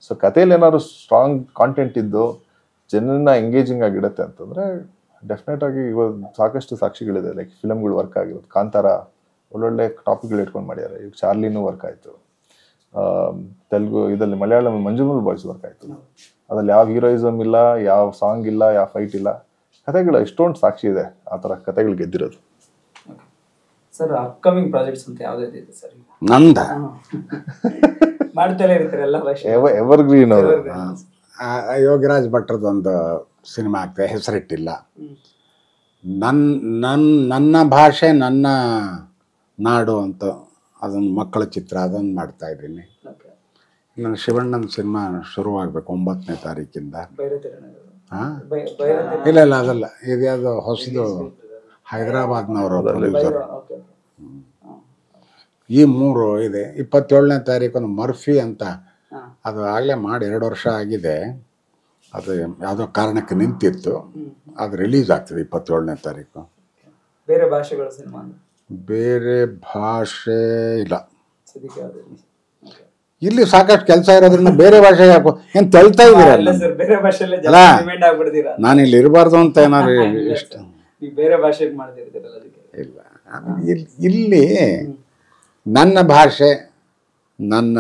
ಸೊ ಕಥೆಯಲ್ಲಿ ಏನಾದ್ರು ಸ್ಟ್ರಾಂಗ್ ಕಾಂಟೆಂಟ್ ಇದ್ದು ಜನರನ್ನ ಎಂಗೇಜಿಂಗ್ ಆಗಿಡುತ್ತೆ ಅಂತಂದ್ರೆ ಡೆಫಿನೆಟ್ ಆಗಿ ಇವಾಗ ಸಾಕಷ್ಟು ಸಾಕ್ಷಿಗಳಿದೆ. ಲೈಕ್ ಫಿಲಮ್ಗಳು ವರ್ಕ್ ಆಗಿರೋದು, ಕಾಂತಾರ ಒಳ್ಳೊಳ್ಳೆ ಟಾಪಿಕ್ಗಳು ಇಟ್ಕೊಂಡು ಮಾಡ್ಯಾರೆ. ಈಗ ಚಾರ್ಲಿನೂ ವರ್ಕ್ ಆಯ್ತು, ತೆಲುಗು ಇದರಲ್ಲಿ ಮಲಯಾಳಂ ಮಂಜುಮಲ್ ಬಾಯ್ಸ್ ವರ್ಕ್ ಆಯ್ತು. ಅದ್ರಲ್ಲಿ ಯಾವ ಹೀರೋಯಿಸಮ್ ಇಲ್ಲ, ಯಾವ ಸಾಂಗ್ ಇಲ್ಲ, ಯಾವ ಫೈಟ್ ಇಲ್ಲ, ಕಥೆಗಳು ಎಷ್ಟೊಂದು ಸಾಕ್ಷಿ ಇದೆ ಆ ಥರ ಕಥೆಗಳು ಗೆದ್ದಿರೋದು. ಸರ್ ಅಪ್ಕಮಿಂಗ್ ಪ್ರಾಜೆಕ್ಟ್ಸ್ ಅಂತ ಯಾವ್ದು ಇದೆ ಸರ್? ನಂದ ಮಾಡ್ತಲೇ ಇರ್ತಾರೆ ಎಲ್ಲ ಭಾಷೆ, ಎವರ್ಗ್ರೀನ್ ಅವರು. ಯೋಗಿರಾಜ್ ಭಟ್ರದೊಂದು ಸಿನಿಮಾ ಆಗ್ತದೆ, ಹೆಸರಿಟ್ಟಿಲ್ಲ. ನನ್ನ ಭಾಷೆ ನನ್ನ ನಾಡು ಅಂತ ಅದೊಂದು ಮಕ್ಕಳ ಚಿತ್ರ, ಅದೊಂದು ಮಾಡ್ತಾ ಇದ್ದೀನಿ. ನನ್ನ ಶಿವಣ್ಣನ ಸಿನಿಮಾ ಶುರುವಾಗಬೇಕು 9ನೇ ತಾರೀಕಿಂದ. ಹಾಂ ಇಲ್ಲ ಅದಲ್ಲ, ಇದ್ಯಾವುದು ಹೊಸದು ಹೈದರಾಬಾದ್ನವರು ಪ್ರೊಡ್ಯೂಸರ್. ಈ 3 ಇದೆ. 27ನೇ ತಾರೀಕು ಒಂದು ಮರ್ಫಿ ಅಂತ, ಅದು ಆಗಲೇ ಮಾಡಿ 2 ವರ್ಷ ಆಗಿದೆ. ಅದು ಯಾವುದೋ ಕಾರಣಕ್ಕೆ ನಿಂತಿತ್ತು, ಅದು ರಿಲೀಸ್ ಆಗ್ತದೆ 27ನೇ ತಾರೀಕು. ಬೇರೆ ಭಾಷೆಗಳ ಸಿನಿಮಾ? ಬೇರೆ ಭಾಷೆ ಇಲ್ಲ, ಇಲ್ಲಿ ಸಾಕಷ್ಟು ಕೆಲಸ ಇರೋದ್ರಿಂದ ಬೇರೆ ಭಾಷೆ ಯಾಕೋ ಏನು ತಳ್ತಾ ಇದ್ದೀರಲ್ಲ. ನಾನು ಇಲ್ಲಿ ಇರಬಾರ್ದು ಅಂತ ಏನಾದ್ರು ಇಷ್ಟ ಬೇರೆ ಭಾಷೆ ಮಾಡ್ತಿರ್ತೀರಲ್ಲ ಇಲ್ಲ. ಇಲ್ಲಿ ನನ್ನ ಭಾಷೆ ನನ್ನ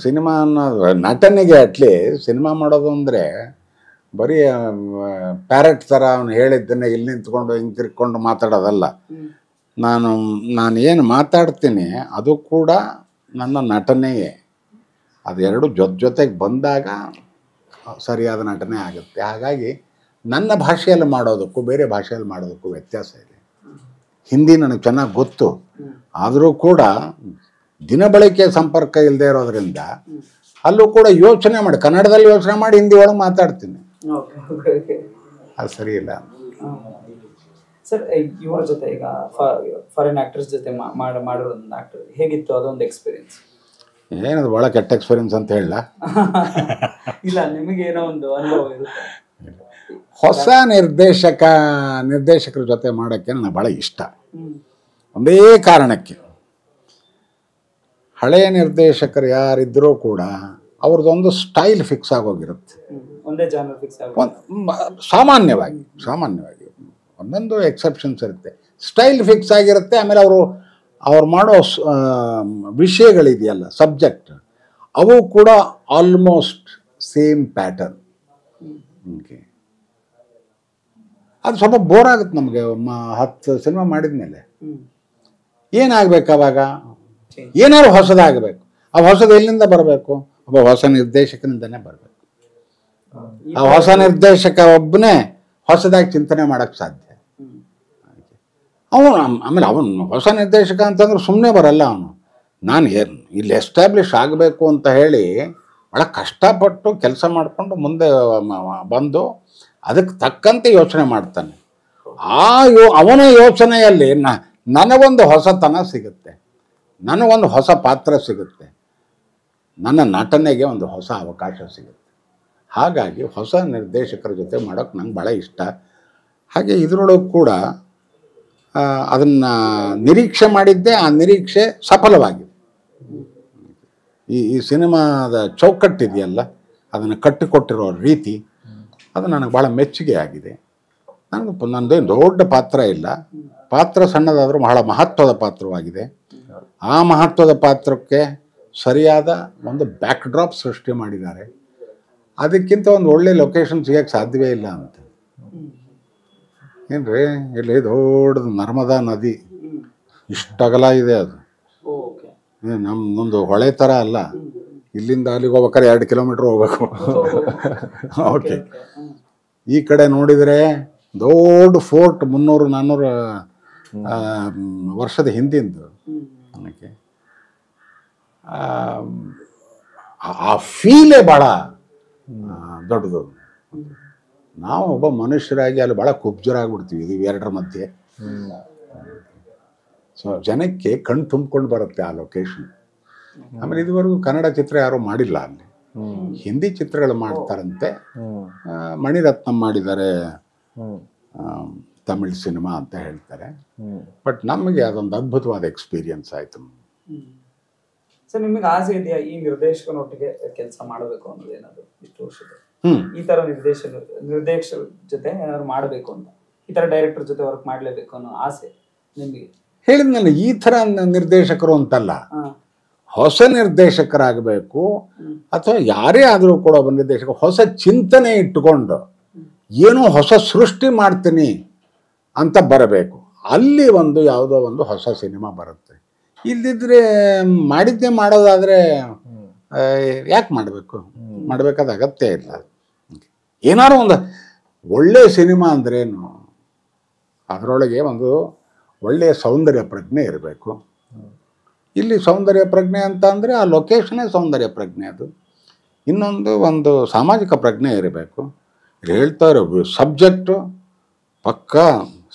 ಸಿನಿಮಾ ಅನ್ನೋದು ನಟನೆಗೆ ಅಟ್ಲಿ ಸಿನಿಮಾ ಮಾಡೋದು ಅಂದರೆ ಬರೀ ಪ್ಯಾರೆಟ್ ಥರ ಅವನು ಹೇಳಿದ್ದನ್ನೇ ಇಲ್ಲಿ ನಿಂತ್ಕೊಂಡು ಹಿಂಗೆ ತಿರ್ಕೊಂಡು ಮಾತಾಡೋದಲ್ಲ. ನಾನು ಏನು ಮಾತಾಡ್ತೀನಿ ಅದು ಕೂಡ ನನ್ನ ನಟನೆಯೇ. ಅದೆರಡು ಜೊತೆಗೆ ಬಂದಾಗ ಸರಿಯಾದ ನಟನೆ ಆಗುತ್ತೆ. ಹಾಗಾಗಿ ನನ್ನ ಭಾಷೆಯಲ್ಲಿ ಮಾಡೋದಕ್ಕೂ ಬೇರೆ ಭಾಷೆಯಲ್ಲಿ ಮಾಡೋದಕ್ಕೂ ವ್ಯತ್ಯಾಸ ಇದೆ. ಹಿಂದಿ ನನಗೆ ಚೆನ್ನಾಗಿ ಗೊತ್ತು, ಆದರೂ ಕೂಡ ದಿನಬಳಕೆ ಸಂಪರ್ಕ ಇಲ್ಲದೆ ಇರೋದ್ರಿಂದ ಅಲ್ಲೂ ಕೂಡ ಯೋಚನೆ ಮಾಡಿ, ಕನ್ನಡದಲ್ಲಿ ಯೋಚನೆ ಮಾಡಿ ಹಿಂದಿ ಒಳಗೆ ಮಾತಾಡ್ತೀನಿ. ಅದು ಸರಿ ಇಲ್ಲ ಸರ್. ಇವ್ರ ಜೊತೆ ಈಗ ಫಾರಿನ್ ಆಕ್ಟರ್ಸ್ ಜೊತೆ ಮಾಡಿರೋ ಒಂದು ಆಕ್ಟರ್ ಹೇಗಿತ್ತು ಅದೊಂದು ಎಕ್ಸ್ಪೀರಿಯನ್ಸ್? ಏನದು ಭಾಳ ಕೆಟ್ಟ ಎಕ್ಸ್ಪೀರಿಯನ್ಸ್ ಅಂತ ಹೇಳ ಇಲ್ಲ, ನಿಮಗೆ ಏನೋ ಒಂದು ಅನುಭವ ಇರುತ್ತೆ. ಹೊಸ ನಿರ್ದೇಶಕರ ಜೊತೆ ಮಾಡೋಕ್ಕೆ ನನಗೆ ಭಾಳ ಇಷ್ಟ. ಒಂದೇ ಕಾರಣಕ್ಕೆ, ಹಳೆಯ ನಿರ್ದೇಶಕರು ಯಾರಿದ್ದರೂ ಕೂಡ ಅವ್ರದ್ದೊಂದು ಸ್ಟೈಲ್ ಫಿಕ್ಸ್ ಆಗೋಗಿರುತ್ತೆ. ಒಂದೇ ಜಾನರ್ ಫಿಕ್ಸ್ ಸಾಮಾನ್ಯವಾಗಿ ಒಂದೊಂದು ಎಕ್ಸೆಪ್ಷನ್ಸ್ ಇರುತ್ತೆ. ಸ್ಟೈಲ್ ಫಿಕ್ಸ್ ಆಗಿರುತ್ತೆ. ಆಮೇಲೆ ಅವ್ರು ಮಾಡೋ ವಿಷಯಗಳಿದೆಯಲ್ಲ, ಸಬ್ಜೆಕ್ಟ್, ಅವು ಕೂಡ ಆಲ್ಮೋಸ್ಟ್ ಸೇಮ್ ಪ್ಯಾಟರ್ನ್. ಓಕೆ, ಅದು ಸ್ವಲ್ಪ ಬೋರ್ ಆಗುತ್ತೆ ನಮಗೆ. 10 ಸಿನಿಮಾ ಮಾಡಿದ ಮೇಲೆ ಏನಾಗಬೇಕು? ಅವಾಗ ಏನಾದ್ರು ಹೊಸದಾಗಬೇಕು. ಆ ಹೊಸದು ಎಲ್ಲಿಂದ ಬರಬೇಕು? ಒಬ್ಬ ಹೊಸ ನಿರ್ದೇಶಕನಿಂದನೇ ಬರಬೇಕು. ಆ ಹೊಸ ನಿರ್ದೇಶಕ ಒಬ್ಬನೇ ಹೊಸದಾಗಿ ಚಿಂತನೆ ಮಾಡೋಕ್ಕೆ ಸಾಧ್ಯ. ಅವನು ಆಮೇಲೆ ಅವನು ಹೊಸ ನಿರ್ದೇಶಕ ಅಂತಂದ್ರೆ ಸುಮ್ಮನೆ ಬರಲ್ಲ ಅವನು. ನಾನು ಏನು ಇಲ್ಲಿ ಎಸ್ಟಾಬ್ಲಿಷ್ ಆಗಬೇಕು ಅಂತ ಹೇಳಿ ಭಾಳ ಕಷ್ಟಪಟ್ಟು ಕೆಲಸ ಮಾಡಿಕೊಂಡು ಮುಂದೆ ಬಂದು ಅದಕ್ಕೆ ತಕ್ಕಂತೆ ಯೋಚನೆ ಮಾಡ್ತಾನೆ. ಅವನ ಯೋಚನೆಯಲ್ಲಿ ನನಗೊಂದು ಹೊಸತನ ಸಿಗುತ್ತೆ, ನನಗೊಂದು ಹೊಸ ಪಾತ್ರ ಸಿಗುತ್ತೆ, ನನ್ನ ನಟನೆಗೆ ಒಂದು ಹೊಸ ಅವಕಾಶ ಸಿಗುತ್ತೆ. ಹಾಗಾಗಿ ಹೊಸ ನಿರ್ದೇಶಕರ ಜೊತೆ ಮಾಡೋಕ್ಕೆ ನಂಗೆ ಭಾಳ ಇಷ್ಟ. ಹಾಗೆ ಇದರೊಳಗೆ ಕೂಡ ಅದನ್ನು ನಿರೀಕ್ಷೆ ಮಾಡಿದ್ದೆ, ಆ ನಿರೀಕ್ಷೆ ಸಫಲವಾಗಿದೆ. ಈ ಸಿನಿಮಾದ ಚೌಕಟ್ಟಿದೆಯಲ್ಲ, ಅದನ್ನು ಕಟ್ಟಿಕೊಟ್ಟಿರೋ ರೀತಿ ಅದು ನನಗೆ ಭಾಳ ಮೆಚ್ಚುಗೆ ಆಗಿದೆ. ನನ್ನದೇನು ದೊಡ್ಡ ಪಾತ್ರ ಇಲ್ಲ, ಪಾತ್ರ ಸಣ್ಣದಾದರೂ ಬಹಳ ಮಹತ್ವದ ಪಾತ್ರವಾಗಿದೆ. ಆ ಮಹತ್ವದ ಪಾತ್ರಕ್ಕೆ ಸರಿಯಾದ ಒಂದು ಬ್ಯಾಕ್ ಡ್ರಾಪ್ ಸೃಷ್ಟಿ ಮಾಡಿದ್ದಾರೆ. ಅದಕ್ಕಿಂತ ಒಂದು ಒಳ್ಳೆ ಲೊಕೇಶನ್ ಸಿಗೋಕ್ಕೆ ಸಾಧ್ಯವೇ ಇಲ್ಲ ಅಂತ. ಏನ್ರಿ, ಇಲ್ಲಿ ದೊಡ್ಡದು ನರ್ಮದಾ ನದಿ ಇಷ್ಟಗಲ ಇದೆ. ಅದು ನಮ್ಮದೊಂದು ಹೊಳೆ ಥರ ಅಲ್ಲ, ಇಲ್ಲಿಂದ ಅಲ್ಲಿಗೆ ಹೋಗ್ಬೇಕಾದ್ರೆ 2 ಕಿಲೋಮೀಟ್ರ್ ಹೋಗ್ಬೇಕು. ಓಕೆ, ಈ ಕಡೆ ನೋಡಿದರೆ ದೊಡ್ಡ ಫೋರ್ಟ್ 300-400 ವರ್ಷದ ಹಿಂದಿಂದು. ನನಗೆ ಆ ಫೀಲೇ ಭಾಳ ದೊಡ್ಡದು. ನಾವು ಒಬ್ಬ ಮನುಷ್ಯರಾಗಿ ಅಲ್ಲಿ ಭಾಳ ಕುಬ್ಜರಾಗ್ಬಿಡ್ತೀವಿ ಇದು ಎರಡರ ಮಧ್ಯೆ. ಸೊ ಜನಕ್ಕೆ ಕಣ್ಣು ತುಂಬಿಕೊಂಡು ಬರುತ್ತೆ ಆ ಲೊಕೇಶನ್. ಆಮೇಲೆ ಇದುವರೆಗೂ ಕನ್ನಡ ಚಿತ್ರ ಯಾರೂ ಮಾಡಿಲ್ಲ ಅಲ್ಲಿ, ಹಿಂದಿ ಚಿತ್ರಗಳು ಮಾಡ್ತಾರಂತೆ. ಮಣಿರತ್ನಂ ಮಾಡಿದ್ದಾರೆ ತಮಿಳ್ ಸಿನಿಮಾ ಅಂತ ಹೇಳ್ತಾರೆ. ಬಟ್ ನಮಗೆ ಅದೊಂದು ಅದ್ಭುತವಾದ ಎಕ್ಸ್ಪೀರಿಯನ್ಸ್ ಆಯಿತು. ಸರ್, ನಿಮಗೆ ಆಸೆ ಇದೆಯಾ ಈ ನಿರ್ದೇಶಕನೊಟ್ಟಿಗೆ ಕೆಲಸ ಮಾಡಬೇಕು ಅನ್ನೋದು? ಏನಾದ್ರು ಇಷ್ಟು ವರ್ಷದ ಈ ತರ ನಿರ್ದೇಶಕರ ಜೊತೆ ಏನಾದ್ರು ಮಾಡಬೇಕು ಅಂತ, ಈ ತರ ಡೈರೆಕ್ಟರ್ ಜೊತೆ ವರ್ಕ್ ಮಾಡಲೇಬೇಕು ಅನ್ನೋ ಆಸೆ ನಿಮಗೆ? ಹೇಳಿದ್ನಲ್ಲ, ಈ ಥರ ನಿರ್ದೇಶಕರು ಅಂತಲ್ಲ, ಹೊಸ ನಿರ್ದೇಶಕರಾಗಬೇಕು. ಅಥವಾ ಯಾರೇ ಆದರೂ ಕೂಡ ಒಬ್ಬ ನಿರ್ದೇಶಕ ಹೊಸ ಚಿಂತನೆ ಇಟ್ಟುಕೊಂಡು ಏನೋ ಹೊಸ ಸೃಷ್ಟಿ ಮಾಡ್ತೀನಿ ಅಂತ ಬರಬೇಕು. ಅಲ್ಲಿ ಒಂದು ಯಾವುದೋ ಒಂದು ಹೊಸ ಸಿನಿಮಾ ಬರುತ್ತೆ. ಇಲ್ದಿದ್ರೆ ಮಾಡಿದ್ದೇ ಮಾಡೋದಾದರೆ ಯಾಕೆ ಮಾಡಬೇಕು? ಮಾಡಬೇಕಾದ ಅಗತ್ಯ ಇಲ್ಲ. ಏನಾದ್ರು ಒಂದು ಒಳ್ಳೆಯ ಸಿನಿಮಾ ಅಂದ್ರೇನು, ಅದರೊಳಗೆ ಒಂದು ಒಳ್ಳೆಯ ಸೌಂದರ್ಯ ಪ್ರಜ್ಞೆ ಇರಬೇಕು. ಇಲ್ಲಿ ಸೌಂದರ್ಯ ಪ್ರಜ್ಞೆ ಅಂತ ಅಂದರೆ ಆ ಲೊಕೇಶನ್ನೇ ಸೌಂದರ್ಯ ಪ್ರಜ್ಞೆ. ಅದು ಒಂದು ಸಾಮಾಜಿಕ ಪ್ರಜ್ಞೆ ಇರಬೇಕು. ಹೇಳ್ತಾ ಇರೋ ಸಬ್ಜೆಕ್ಟು ಪಕ್ಕ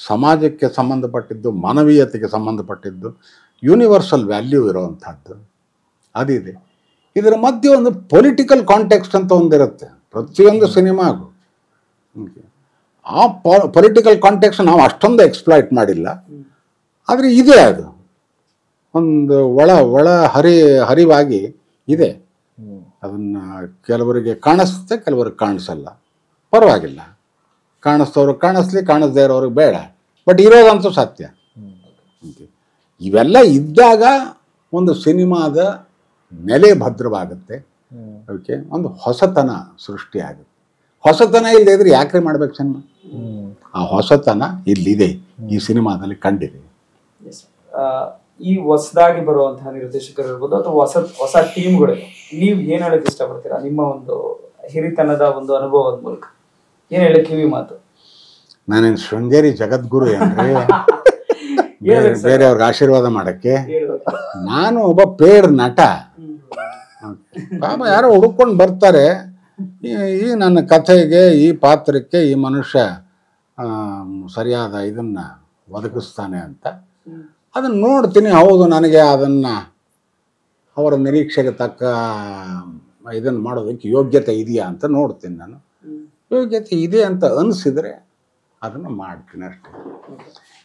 ಸಮಾಜಕ್ಕೆ ಸಂಬಂಧಪಟ್ಟಿದ್ದು, ಮಾನವೀಯತೆಗೆ ಸಂಬಂಧಪಟ್ಟಿದ್ದು, ಯೂನಿವರ್ಸಲ್ ವ್ಯಾಲ್ಯೂ ಇರೋವಂಥದ್ದು ಅದಿದೆ. ಇದರ ಮಧ್ಯೆ ಒಂದು ಪೊಲಿಟಿಕಲ್ ಕಾಂಟೆಕ್ಸ್ಟ್ ಅಂತ ಒಂದಿರುತ್ತೆ ಪ್ರತಿಯೊಂದು ಸಿನಿಮಾಗೂ. ಆ ಪೊಲಿಟಿಕಲ್ ಕಾಂಟೆಕ್ಸ್ಟ್ ನಾವು ಅಷ್ಟೊಂದು ಎಕ್ಸ್ಪ್ಲಾಯ್ಟ್ ಮಾಡಿಲ್ಲ, ಆದರೆ ಇದೆ. ಅದು ಒಂದು ಒಳ ಹರಿವಾಗಿ ಇದೆ. ಅದನ್ನು ಕೆಲವರಿಗೆ ಕಾಣಿಸುತ್ತೆ, ಕೆಲವರಿಗೆ ಕಾಣಿಸಲ್ಲ. ಪರವಾಗಿಲ್ಲ, ಕಾಣಿಸ್ತವ್ರಿಗೆ ಕಾಣಿಸ್ಲಿ, ಕಾಣಿಸ್ದೇ ಇರೋರಿಗೆ ಬೇಡ. ಬಟ್ ಇರೋದಂತೂ ಸತ್ಯ. ಇವೆಲ್ಲ ಇದ್ದಾಗ ಒಂದು ಸಿನಿಮಾದ ನೆಲೆ ಭದ್ರವಾಗುತ್ತೆ. ಅದಕ್ಕೆ ಒಂದು ಹೊಸತನ ಸೃಷ್ಟಿಯಾಗುತ್ತೆ. ಹೊಸತನ ಇಲ್ಲದೆ ಇದ್ರೆ ಯಾಕ್ರೆ ಮಾಡ್ಬೇಕು ಸಿನಿಮಾ? ಆ ಹೊಸತನ ಇಲ್ಲಿದೆ, ಈ ಸಿನಿಮಾದಲ್ಲಿ ಕಂಡಿದೆ. ಈ ಹೊಸದಾಗಿ ಬರುವಂತಹ ನಿರ್ದೇಶಕರು ಇರ್ಬೋದು ಅಥವಾ ಹೊಸ ಟೀಮ್ಗಳು, ನೀವು ಏನ್ ಹೇಳಕ್ ಇಷ್ಟಪಡ್ತೀರಾ? ನಿಮ್ಮ ಒಂದು ಹಿರಿತನದ ಒಂದು ಅನುಭವದ ಮೂಲಕ ಏನ್ ಹೇಳಿ ಕಿವಿ ಮಾತು? ನಾನೇನು ಶೃಂಗೇರಿ ಜಗದ್ಗುರು ಏನ್ರಿ ಬೇರೆಯವ್ರಿಗೆ ಆಶೀರ್ವಾದ ಮಾಡಕ್ಕೆ? ನಾನು ಒಬ್ಬ ಪೇಡ್ ನಟ. ಪಾಪ ಯಾರೋ ಹುಡುಕೊಂಡು ಬರ್ತಾರೆ, ಈ ನನ್ನ ಕಥೆಗೆ, ಈ ಪಾತ್ರಕ್ಕೆ ಈ ಮನುಷ್ಯ ಸರಿಯಾದ ಇದನ್ನು ಒದಗಿಸ್ತಾನೆ ಅಂತ ಅದನ್ನು ನೋಡ್ತೀನಿ. ಹೌದು, ನನಗೆ ಅದನ್ನು ಅವರ ನಿರೀಕ್ಷೆಗೆ ತಕ್ಕ ಇದನ್ನು ಮಾಡೋದಕ್ಕೆ ಯೋಗ್ಯತೆ ಇದೆಯಾ ಅಂತ ನೋಡ್ತೀನಿ. ನಾನು ಯೋಗ್ಯತೆ ಇದೆ ಅಂತ ಅನಿಸಿದರೆ ಅದನ್ನು ಮಾಡ್ತೀನಿ ಅಷ್ಟೇ.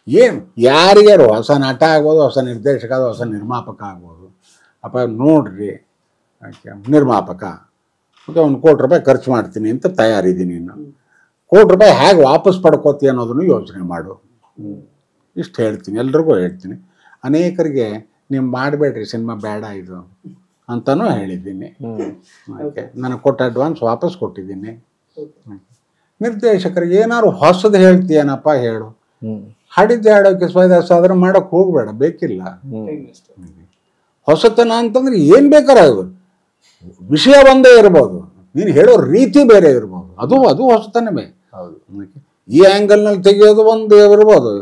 ಏನು ಯಾರಿಗಾರು ಹೊಸ ನಟ ಆಗ್ಬೋದು, ಹೊಸ ನಿರ್ದೇಶಕ ಆಗ್ಬೋದು, ಹೊಸ ನಿರ್ಮಾಪಕ ಆಗ್ಬೋದು. ಅಪ್ಪ ನೋಡ್ರಿ, ನಿರ್ಮಾಪಕ ಓಕೆ, ಒಂದು ₹1 ಖರ್ಚು ಮಾಡ್ತೀನಿ ಅಂತ ತಯಾರಿದ್ದೀನಿ. ಇನ್ನು ₹1 ಹೇಗೆ ವಾಪಸ್ ಪಡ್ಕೋತೀಯ ಅನ್ನೋದನ್ನು ಯೋಚನೆ ಮಾಡು. ಇಷ್ಟು ಹೇಳ್ತೀನಿ, ಎಲ್ರಿಗೂ ಹೇಳ್ತೀನಿ. ಅನೇಕರಿಗೆ ನೀವು ಮಾಡಬೇಡ್ರಿ ಸಿನಿಮಾ, ಬೇಡ ಇದು ಅಂತಲೂ ಹೇಳಿದ್ದೀನಿ. ಓಕೆ, ನನಗೆ ಕೊಟ್ಟ ಅಡ್ವಾನ್ಸ್ ವಾಪಸ್ ಕೊಟ್ಟಿದ್ದೀನಿ. ನಿರ್ದೇಶಕರಿಗೆ ಏನಾದ್ರು ಹೊಸದು ಹೇಳ್ತೀಯನಪ್ಪ ಹೇಳು. ಹಾಡಿದ್ದೆ ಹಾಡೋಕ್ಕೆ ಸ್ವಯದಾಸ ಆದ್ರೆ ಮಾಡೋಕ್ಕೆ ಹೋಗಬೇಡ, ಬೇಕಿಲ್ಲ. ಹೊಸತನ ಅಂತಂದ್ರೆ ಏನು ಬೇಕಾದ್ರೆ ಆಗ್ಬೋದು, ವಿಷಯ ಒಂದೇ ಇರ್ಬೋದು, ನೀನು ಹೇಳೋ ರೀತಿ ಬೇರೆ ಇರ್ಬೋದು, ಅದು ಹೊಸತನವೇ. ಈ ಆ್ಯಂಗಲ್ನಲ್ಲಿ ತೆಗೆಯೋದು ಒಂದು ಇರ್ಬೋದು.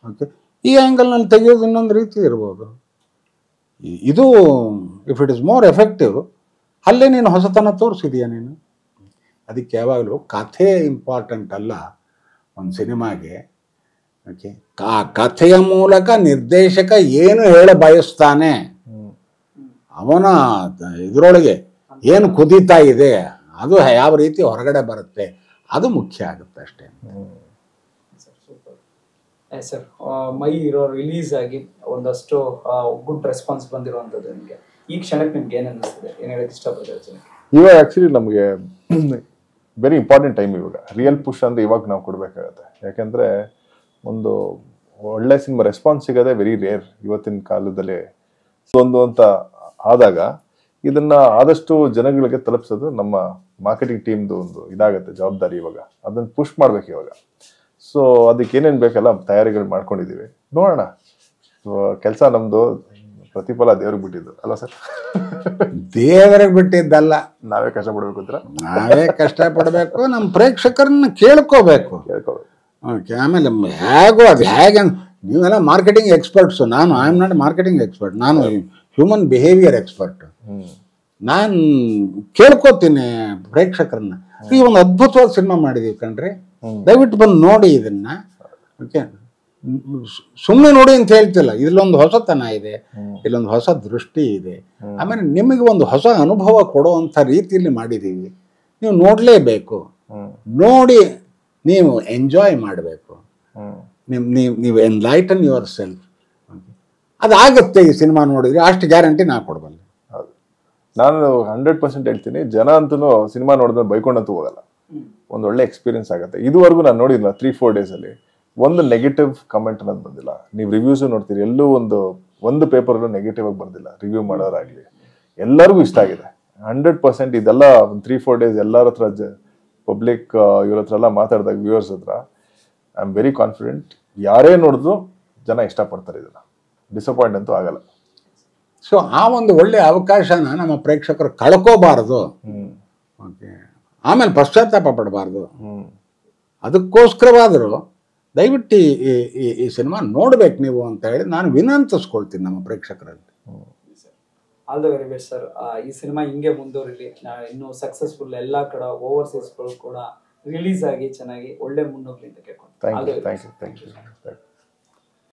ಓಕೆ, ಈ ಆ್ಯಂಗಲ್ನಲ್ಲಿ ತೆಗೆಯೋದು ಇನ್ನೊಂದು ರೀತಿ ಇರ್ಬೋದು. ಇದು if it is more effective, ಅಲ್ಲೇ ನೀನು ಹೊಸತನ ತೋರಿಸಿದೀಯ ನೀನು. ಅದಕ್ಕೆ ಯಾವಾಗಲೂ ಕಥೆ ಇಂಪಾರ್ಟೆಂಟ್ ಅಲ್ಲ ಒಂದು ಸಿನಿಮಾಗೆ. ಓಕೆ, ಆ ಕಥೆಯ ಮೂಲಕ ನಿರ್ದೇಶಕ ಏನು ಹೇಳ ಬಯಸ್ತಾನೆ, ಅವನ ಇದರೊಳಗೆ ಏನು ಕುದೀತಾ ಇದೆ, ಅದು ಯಾವ ರೀತಿ ಹೊರಗಡೆ ಬರುತ್ತೆ, ಅದು ಮುಖ್ಯ ಆಗುತ್ತೆ ಅಷ್ಟೇ. ಸರ್, ಮೈ ಹೀರೋ ರಿಲೀಸ್ ಆಗಿ ಒಂದಷ್ಟು ಗುಡ್ ರೆಸ್ಪಾನ್ಸ್ ಬಂದಿರುವಂಥದ್ದು ನಿಮಗೆ ಈ ಕ್ಷಣಕ್ಕೆ ನಿಮ್ಗೆ ಏನು ಅನ್ನಿಸ್ತದೆ, ಏನು ಹೇಳಕ್ಕೆ ಇಷ್ಟಪಡ್ತಾರೆ ಜನಕ್ಕೆ? ಇವಾಗ ಆ್ಯಕ್ಚುಲಿ ನಮಗೆ ವೆರಿ ಇಂಪಾರ್ಟೆಂಟ್ ಟೈಮ್ ಇವಾಗ. ರಿಯಲ್ ಪುಷ್ ಅಂದರೆ ಇವಾಗ ನಾವು ಕೊಡಬೇಕಾಗತ್ತೆ. ಯಾಕೆಂದರೆ ಒಂದು ಒಳ್ಳೆ ಸಿನಿಮಾ ರೆಸ್ಪಾನ್ಸ್ ಸಿಗೋದೇ ವೆರಿ ರೇರ್ ಇವತ್ತಿನ ಕಾಲದಲ್ಲಿ. ಒಂದು ಅಂತ ಆದಾಗ ಇದನ್ನು ಆದಷ್ಟು ಜನಗಳಿಗೆ ತಲುಪಿಸೋದು ನಮ್ಮ ಮಾರ್ಕೆಟಿಂಗ್ ಟೀಮ್ದು ಒಂದು ಇದಾಗುತ್ತೆ ಜವಾಬ್ದಾರಿ. ಇವಾಗ ಅದನ್ನು ಪುಷ್ ಮಾಡ್ಬೇಕು ಇವಾಗ. ಸೊ ಅದಕ್ಕೆ ಏನೇನು ಬೇಕಲ್ಲ ತಯಾರಿಗಳು ಮಾಡ್ಕೊಂಡಿದ್ದೀವಿ. ನೋಡೋಣ, ಕೆಲಸ ನಮ್ಮದು, ಪ್ರತಿಫಲ ದೇವ್ರಿಗೆ ಬಿಟ್ಟಿದ್ದು ಅಲ್ಲ ಸರ್? ದೇವರಿಗೆ ಬಿಟ್ಟಿದ್ದಲ್ಲ, ನಾವೇ ಕಷ್ಟಪಡ್ಬೇಕು ಅಂತ. ನಾವೇ ಕಷ್ಟಪಡಬೇಕು, ನಮ್ಮ ಪ್ರೇಕ್ಷಕರನ್ನ ಕೇಳ್ಕೋಬೇಕು. ಓಕೆ, ಆಮೇಲೆ ಹೇಗೋ ಅದು ಹೇಗೆ, ನೀವೆಲ್ಲ ಮಾರ್ಕೆಟಿಂಗ್ ಎಕ್ಸ್ಪರ್ಟ್ಸು, ನಾನು I am not marketing expert, ನಾನು ಹ್ಯೂಮನ್ ಬಿಹೇವಿಯರ್ ಎಕ್ಸ್ಪರ್ಟ್. ನಾನು ಕೇಳ್ಕೊತೀನಿ ಪ್ರೇಕ್ಷಕರನ್ನ, ಈ ಒಂದು ಅದ್ಭುತವಾದ ಸಿನಿಮಾ ಮಾಡಿದೀವಿ ಕಣ್ರಿ, ದಯವಿಟ್ಟು ಬಂದು ನೋಡಿ ಇದನ್ನ. ಓಕೆ, ಸುಮ್ಮನೆ ನೋಡಿ ಅಂತ ಹೇಳ್ತಿಲ್ಲ, ಇಲ್ಲೊಂದು ಹೊಸತನ ಇದೆ, ಇಲ್ಲೊಂದು ಹೊಸ ದೃಷ್ಟಿ ಇದೆ, ಆಮೇಲೆ ನಿಮಗೆ ಒಂದು ಹೊಸ ಅನುಭವ ಕೊಡುವಂಥ ರೀತಿಯಲ್ಲಿ ಮಾಡಿದ್ದೀವಿ, ನೀವು ನೋಡಲೇಬೇಕು. ನೋಡಿ ನೀವು ಎಂಜಾಯ್ ಮಾಡಬೇಕು, ನೀವು ಎನ್ಲೈಟನ್ ಯುವರ್ ಸೆಲ್ಫ್. ಅದಾಗುತ್ತೆ ಈ ಸಿನಿಮಾ ನೋಡಿದ್ರೆ, ಅಷ್ಟು ಗ್ಯಾರಂಟಿ ನಾ ಕೊಡಬಲ್ಲೆ. ಹೌದು, ನಾನು 100% ಹೇಳ್ತೀನಿ, ಜನ ಅಂತೂ ಸಿನಿಮಾ ನೋಡಿದ್ರೆ ಬೈಕೊಂಡಂತೂ ಹೋಗಲ್ಲ, ಒಂದು ಒಳ್ಳೆ ಎಕ್ಸ್ಪೀರಿಯನ್ಸ್ ಆಗುತ್ತೆ. ಇದುವರೆಗೂ ನಾನು ನೋಡಿಲ್ಲ 3-4 ಡೇಸಲ್ಲಿ ಒಂದು ನೆಗೆಟಿವ್ ಕಮೆಂಟ್ ಅನ್ನೋದು ಬಂದಿಲ್ಲ. ನೀವು ರಿವ್ಯೂಸು ನೋಡ್ತೀರಿ, ಎಲ್ಲೂ ಒಂದು ಪೇಪರಲ್ಲೂ ನೆಗೆಟಿವ್ ಆಗಿ ಬಂದಿಲ್ಲ. ರಿವ್ಯೂ ಮಾಡೋರಾಗಲಿ ಎಲ್ಲರಿಗೂ ಇಷ್ಟ ಆಗಿದೆ 100%. ಇದೆಲ್ಲ ಒಂದು 3-4 ಡೇಸ್ ಎಲ್ಲರ ಹತ್ರ ಪಬ್ಲಿಕ್ ಇವ್ರ ಹತ್ರ ಎಲ್ಲ ಮಾತಾಡಿದಾಗ ವ್ಯೂವರ್ಸ್ ಹತ್ರ ಐ ಆಮ್ ವೆರಿ ಕಾನ್ಫಿಡೆಂಟ್, ಯಾರೇ ನೋಡಿದ್ರು ಜನ ಇಷ್ಟಪಡ್ತಾರೆ, ಇದನ್ನು ಡಿಸಪಾಯಿಂಟ್ ಅಂತೂ ಆಗಲ್ಲ. ಸೊ ಆ ಒಂದು ಒಳ್ಳೆಯ ಅವಕಾಶನ ನಮ್ಮ ಪ್ರೇಕ್ಷಕರು ಕಳ್ಕೋಬಾರ್ದು. ಓಕೆ, ಆಮೇಲೆ ಪಶ್ಚಾತ್ತಾಪ ಪಡಬಾರ್ದು. ಅದಕ್ಕೋಸ್ಕರವಾದರೂ ದಯವಿಟ್ಟು ಈ ಸಿನಿಮಾ ನೋಡ್ಬೇಕು ನೀವು ಅಂತ ಹೇಳಿ ನಾನು ವಿನಂತಿಸ್ಕೊಳ್ತೀನಿ ನಮ್ಮ ಪ್ರೇಕ್ಷಕರಲ್ಲಿ. All the very best sir. ಈ ಸಿನಿಮಾ ಹಿಂಗೆ ಮುಂದುವರಿಲಿ, ಇನ್ನೂ ಸಕ್ಸಸ್ಫುಲ್ ಎಲ್ಲ ಕಡೆ ಓವರ್ಸೀಸ್ಗಳು ಕೂಡ ರಿಲೀಸ್ ಆಗಿ ಚೆನ್ನಾಗಿ ಒಳ್ಳೆ ಮುನ್ನೋಗ್ಲಿ ಅಂತ ಕೇಳ್ಕೊಂಡು. Thank you.